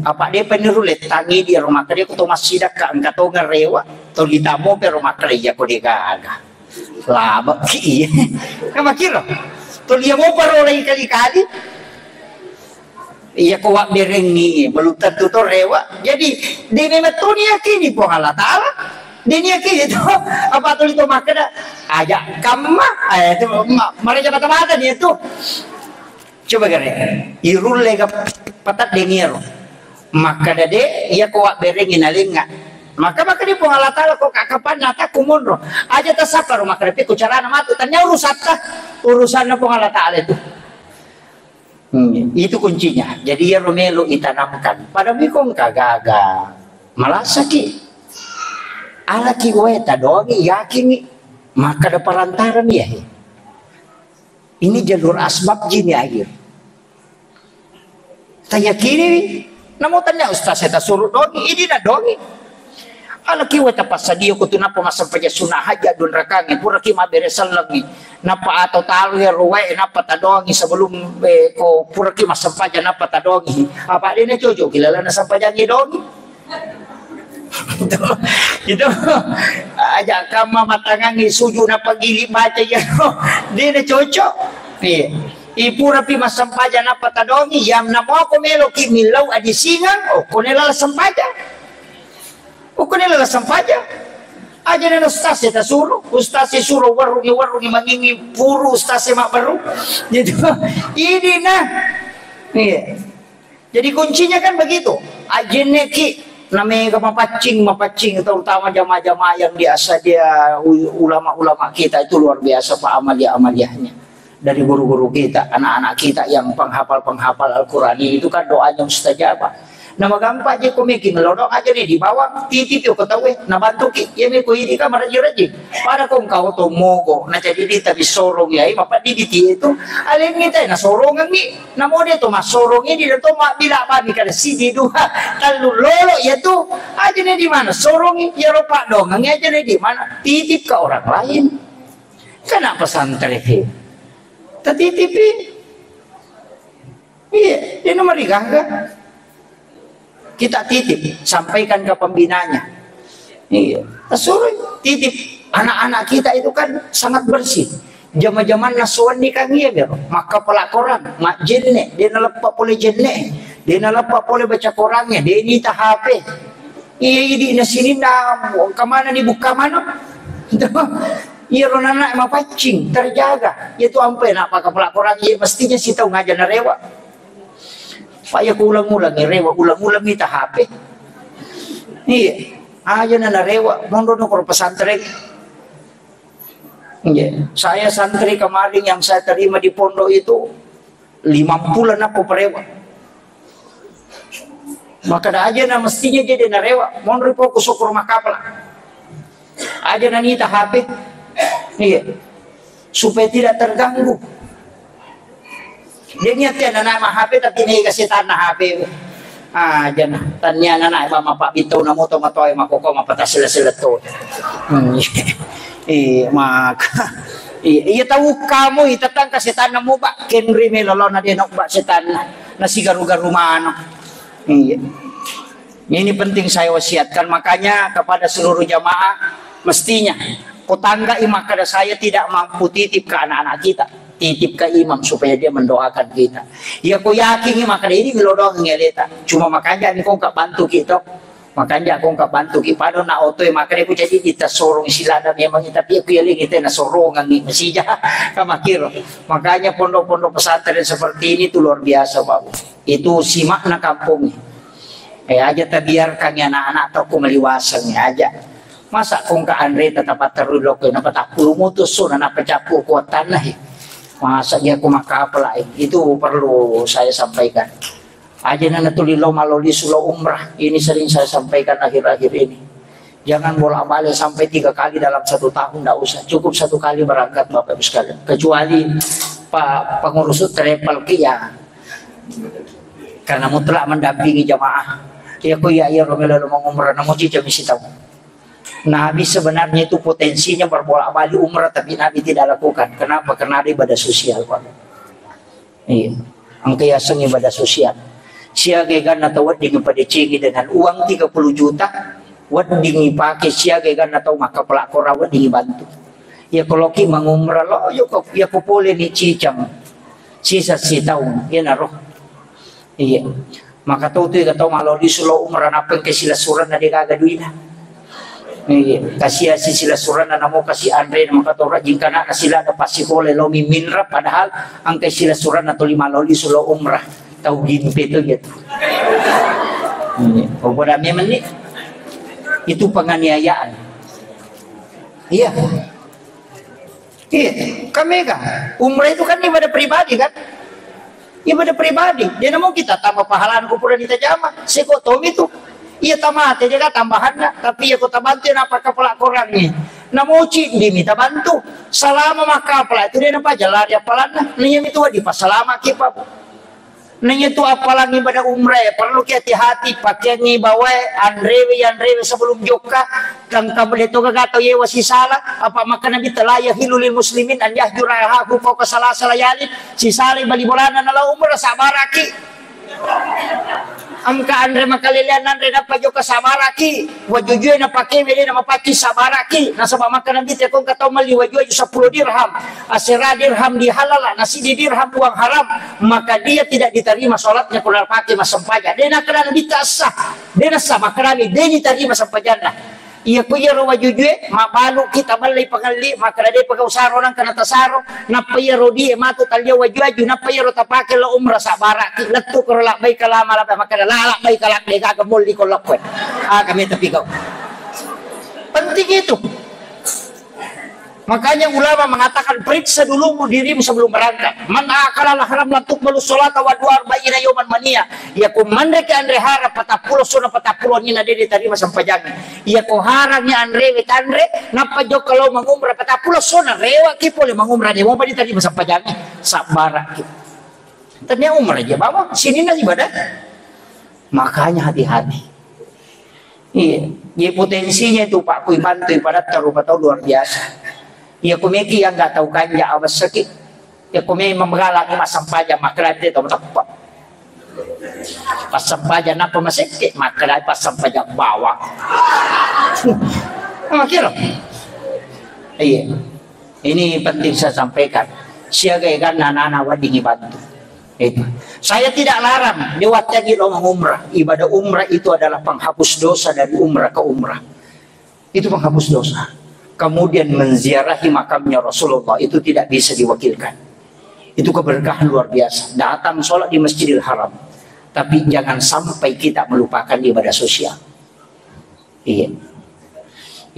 apa dia penirulet tangi dia rumah kerja ko to masida ka ang katonga rewa to gitamo pero makraya ko di kaga laba iya kamakiro to liya mo parolay kali-kali iya ko wak berengi belum tentu to rewa jadi dini metuni yakini po Allah Ta'ala dini yakini itu apa tuh itu makanya ajak kama itu mereka mata-mata dia tuh coba gare irul lega patat dengiro maka dade iya ko wak berengi nalinga maka dia po Allah Ta'ala ko kakapan nata kumunro aja tasapar maka depi ko cara matu tanya urusan na po Allah Ta'ala itu itu kuncinya. Jadi ya Romelo itanamkan. Pada bikong kagaga malasaki. Alaki weta doangi yakini maka ada perantaran ya. Ini jalur asbab jini akhir. Tanya kini, namun tanya ustaz saya suruh doangi ini na doangi. Alaki weta pasadio ko tunapa masampaja sunah haja dun rakangi pura ki maberesan lagi. Napa atau talu ya ruwai napa tadongi sebelum ko pura ki masampaja napa tadongi. Apa dia cojo kilala na sampaja ngidongi. Itu aja kama matangangi suju na pagili baca ya. Dia cocok. Ipura pi masampaja napa tadongi yam na mo ko melo ki milaw adi singang o kunela sampaja. Ukunila sampaja aja na ustaz ta suruh ustaz suruh warungi mangingi puru ustaz mak baru gitu ini nah iya jadi kuncinya kan begitu ajene ki namanya mapacing terutama jamaah-jamaah yang biasa dia ulama-ulama kita itu luar biasa pak amaliahnya dari guru-guru kita anak-anak kita yang penghafal Al-Qurani itu kan doanya mustajabah. Nama gampang aja komiki melodok aja nih di bawah titip yuk ketahui na bantu ki ya ko ini kamar raji para kong kau to mogo na jadi di tapi sorong ya mapa di itu alin kita na sorongan ni na mo dia to masorong ini dan to mak bila pa kada sidi dua talu lolo ya tu aja nih di mana sorong ya ropak dong aja nih di mana titip ke orang lain kenapa pesantren titipi iya dia nomor digangga kita titip sampaikan ke pembinanya iya suruh titip anak-anak kita itu kan sangat bersih zaman-zaman nasuan di kang iya maka pelakoran mak jenne dia nalepa boleh jenne dia nalepa boleh baca korannya dia ini tak HP iya di sini na kemana dibuka mana iya ronana emang pacing terjaga itu ampe nak pakai pelakoran iya mestinya si tahu ngajar narewa Paya ko ulang-ulang rewa ulang-ulang kita HP. Iya, aja na rewa mondo no pesantren. Iya, saya santri kemarin yang saya terima di pondok itu 50 aku perewa. Maka aja na mestinya jadi na rewa mondo po ko syukur makapla. Aja na nita HP. Iya. Supaya tidak terganggu. Dia niatnya nama HP tapi ini kasih tanah HP. Jangan tanya anak mama pak bintau namo to matoy makoko mapata sila to. Maka iya tahu kamu itatang kasih tanah mo ba kenri melolo na din ba setan na sigaru-garu mano. Iya. Ini penting saya wasiatkan makanya kepada seluruh jamaah mestinya tetangga imakada saya tidak mampu titip ke anak-anak kita. titip ke imam supaya dia mendoakan kita. Ya aku yakin maka ini melodong ngeleta. Cuma makanya kau nggak bantu kita. Makanya aku nggak bantu kita. Pada nak auto makanya aku jadi kita sorong silada memang tapi aku yang kita nak sorong ngi masih jah kamakir. Makanya pondok-pondok pesantren seperti ini tuh luar biasa Pak. Itu simak na kampungnya. Aja terbiarkan anak-anak atau kumeliwasannya aja. Masa kong ka Andre tetap terulok na patapul mutus so na napacapu kuatan lah. Masa dia kumakapala itu perlu saya sampaikan. Aja na natulilo maloli sulo umrah. Ini sering saya sampaikan akhir-akhir ini. Jangan bolak-balik sampai 3 kali dalam 1 tahun, tidak usah. Cukup 1 kali berangkat Bapak Ibu sekalian. Kecuali Pak pengurus travel kia. Karena mutlak mendampingi jamaah. Ya ko ya romelo umrah namo cica misi tahu. Nabi sebenarnya itu potensinya berbolak-balik umrah tapi Nabi tidak lakukan. Kenapa? Karena ada ibadah sosial Pak. Iya. Angka yaseng ibadah sosial. Siaga gan atau wedding pada cengi dengan uang 30 juta. Wedding pakai siaga gan atau maka pelakor wedding bantu. Ya kalau ki mengumrah lo ya ko boleh ni cicam. Sisa si tahun ya naroh. Iya. Maka tahu tu kata malo di sulo umrah apa ke sila suran na dikaga duina. Kasih sila suran na namo kasih Andre na maka tahu jingka na sila na pasti boleh lo minra padahal ang ke sila suran na to 5 lo di sulo umrah tahu gimpe tu gitu. Pokoknya memang ni itu penganiayaan. Iya. Iya, kami kan umrah itu kan ibadah pribadi kan. Ibadah pribadi, dia namun kita tambah pahalaan kupuran kita jama. Sekotom itu, iya tamate dia tambahan na, tapi ya kota bantu apa kepala korangnya. Namuci dia minta bantu, selama maka pala itu dia nampak jalan dia palana, nanya itu di pasalama kipa. Nanya itu apalagi ibadah umrah perlu hati-hati pakai ni bawa Andre sebelum joka dan kabel itu kagak ye wasi salah apa makan nabi telaya hilulil muslimin an yahjura aku kau kesalah salayalin si salih bali bolana nala umrah sabaraki amka Andre makalilian Andre dapat joka sabaraki wajujue na pakai beli nama pakai sabaraki nasaba makan nabi te kau kata mali wajue 10 dirham asira dirham dihalala nasi dirham uang haram maka dia tidak diterima sholatnya kalau pakai masampaja dia nak kena ditasah dia nasah maka nabi dia diterima sampajana iya kuya ro wajujue mabalu kita balai pangali maka dia pakai usaro nang kena tasaro napaya ro dia matu talya wajaju napaya ro tapake lo umrah sabaraki letu ko la baik kalama la maka la baik kalak de ka mul di kolok kami tapi kau penting itu. Makanya ulama mengatakan periksa dulu dirimu sebelum berangkat. Man akalalah haram latuk balu sholat wa duar bayina yoman mania. Ya ku mandek Andre harap patapulo suna patapulo ni nade diterima sampajang. Ya ku harangnya Andre wetandre napa jo kalau mengumrah patapulo suna rewa ki boleh mengumrah dia mau diterima sampajang. Sabarak. Ternyata umrah aja bawa sini na ibadah. Makanya hati-hati. Iya, ya potensinya itu Pak Kui bantu pada tahu luar biasa. Ya kumeki yang nggak tahu kan ya awas sakit. Ya kumeki memgalangi masam pajak makalah dia tahu tak apa. Pasam pajak napa masakit makalah pasam pajak bawah. Kira. Iya. Ini penting saya sampaikan. Siaga kan anak-anak wadingi bantu. Itu. Saya tidak larang diwatagi lo mengumrah. Ibadah umrah itu adalah penghapus dosa dari umrah ke umrah. Itu penghapus dosa. Kemudian menziarahi makamnya Rasulullah itu tidak bisa diwakilkan. Itu keberkahan luar biasa. Datang sholat di Masjidil Haram. Tapi jangan sampai kita melupakan ibadah sosial. Iya.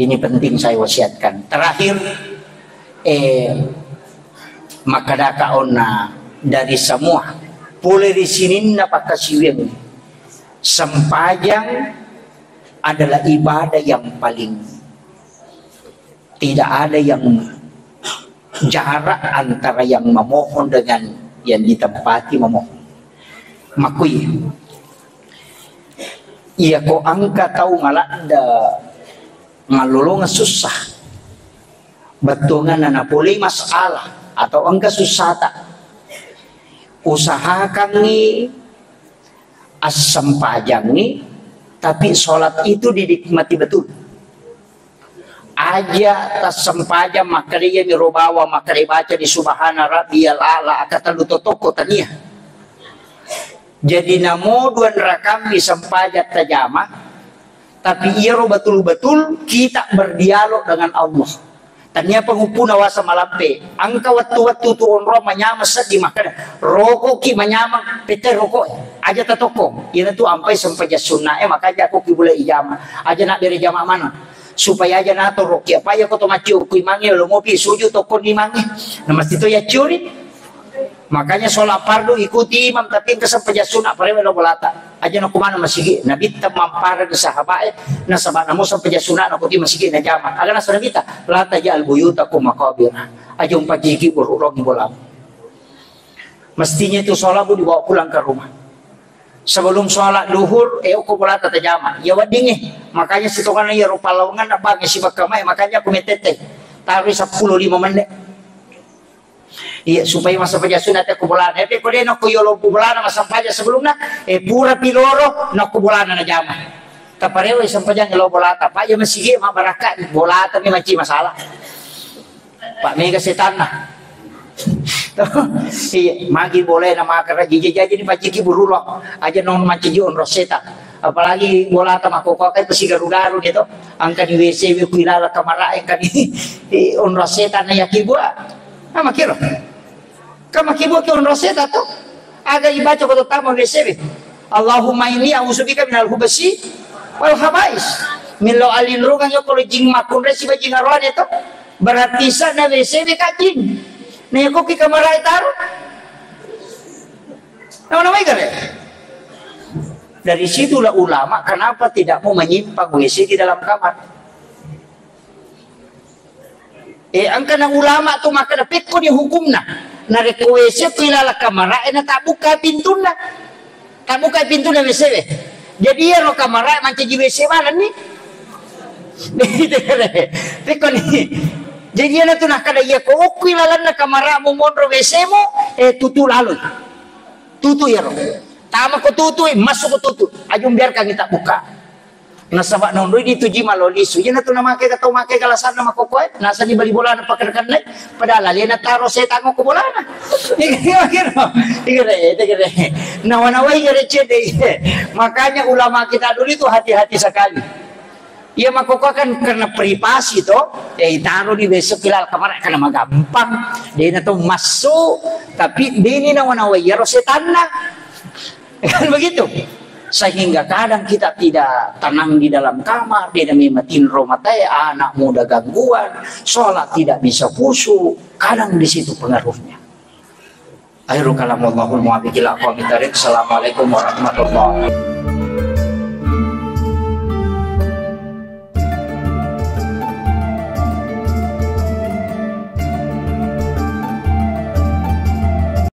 Ini penting saya wasiatkan. Terakhir, maka dakaona dari semua boleh di sini dapat kasiweng. Sempajang adalah ibadah yang paling tidak ada yang jarak antara yang memohon dengan yang ditempati memohon. Makui. Iya ko angka tahu ngalanda ngalulungan susah. Betungan anak boleh masalah atau angka susah tak. Usahakan nih asam pajang nih tapi sholat itu dinikmati betul. aja tas sempaja makariya mirobawa makari baca di subhana rabbiyal a'la akata lutotoko tania. Jadi namo duan rakam di sempajat tajama, tapi ia betul-betul kita berdialog dengan Allah. Tanya pengupuna wasa malampe, angka waktu-waktu tu onro manyama sedih makan rokok ki manyama pete rokok aja tatoko. Ia tu ampai sempaja sunnah makanya aku ki boleh ijama aja nak dari jama mana supaya aja nato roki apa ya koto macio kui mangi lo mopi suju toko ni mangi nama itu ya curi. Makanya sholat fardu ikuti imam tapi kesempaja sunnah parewe lo bolata aja nak kumana masigi nabi temampar ke sahabat na sahabat namu sempaja sunnah nak kuti masigi na jama agana sana bita lata ja albuyuta ku maqabir aja umpajiki ururong bolam mestinya itu sholat bu dibawa pulang ke rumah. Sebelum sholat duhur, aku boleh tata jama. Ya wadingnya, makanya situkan ya rupa lawangan apa ngisi bakamai, makanya aku metete taruh 15 menit. Iya supaya masa paja sunat aku boleh. Tapi kalau dia nak yolo bulan masa paja sebelumnya, pura piloro nak bulan na jama. Taparewa isang paja ngelo bolata. Pak ya masih mak barakat bolata ni maci masalah. Pak mega setan nah. Iya, magi boleh nama kerja jadi ni paciki burulok aja non macam on roseta. Apalagi bola sama koko kan pasti garu-garu gitu. Angkat di WC kuilala kamar angkat di on roseta na yakibua. Ama kiro. Kama kibua ke on roseta tu. Aga ibaca kota tamu WC. Allahumma inni a'udzubika minal hubasi wal khabais. Milo alin rugang yo kalau jing makun resi bajing aruan itu. Berarti sana WC kajing. Nih kok kita marai taruh, nama-nama ikan ya. Dari situlah ulama kenapa tidak mau menyimpang WC di dalam kamar. Angkana ulama tu maka dapat ko ni hukumna. Narik WC pilala kamar, tak buka pintunya, tak buka pintunya WC. Jadi ya lo kamar manci WC mana nih? Teko nih. Jadi ana tu nak kada ia ko kuilalan na kamara mo monro WC mo tutu lalu. Tutu ya ro. Tama ko tutu masuk ko tutu. Ajum biarkan kita buka. Nasabak nondoi di tuji maloli su. Yana tu na make katau make kalasan na makokoy. Nasa di bali bola na pakerkan na. Padahal ali na taro sa tango ko bola na. Igere. Nawanaway gere cede. Makanya ulama kita dulu itu hati-hati sekali. Ya makoko kan karena privasi toh, taruh di besok kilal kamar karena magampang, dia na tuh masuk, tapi dia ini nawan-nawan ya setan lah, kan begitu. Sehingga kadang kita tidak tenang di dalam kamar, dia mematin romatai, anak muda gangguan, sholat tidak bisa khusyuk, kadang di situ pengaruhnya. Akhirul kalam wallahul muwaffiq ila aqwamit thariq. Assalamualaikum warahmatullahi wabarakatuh.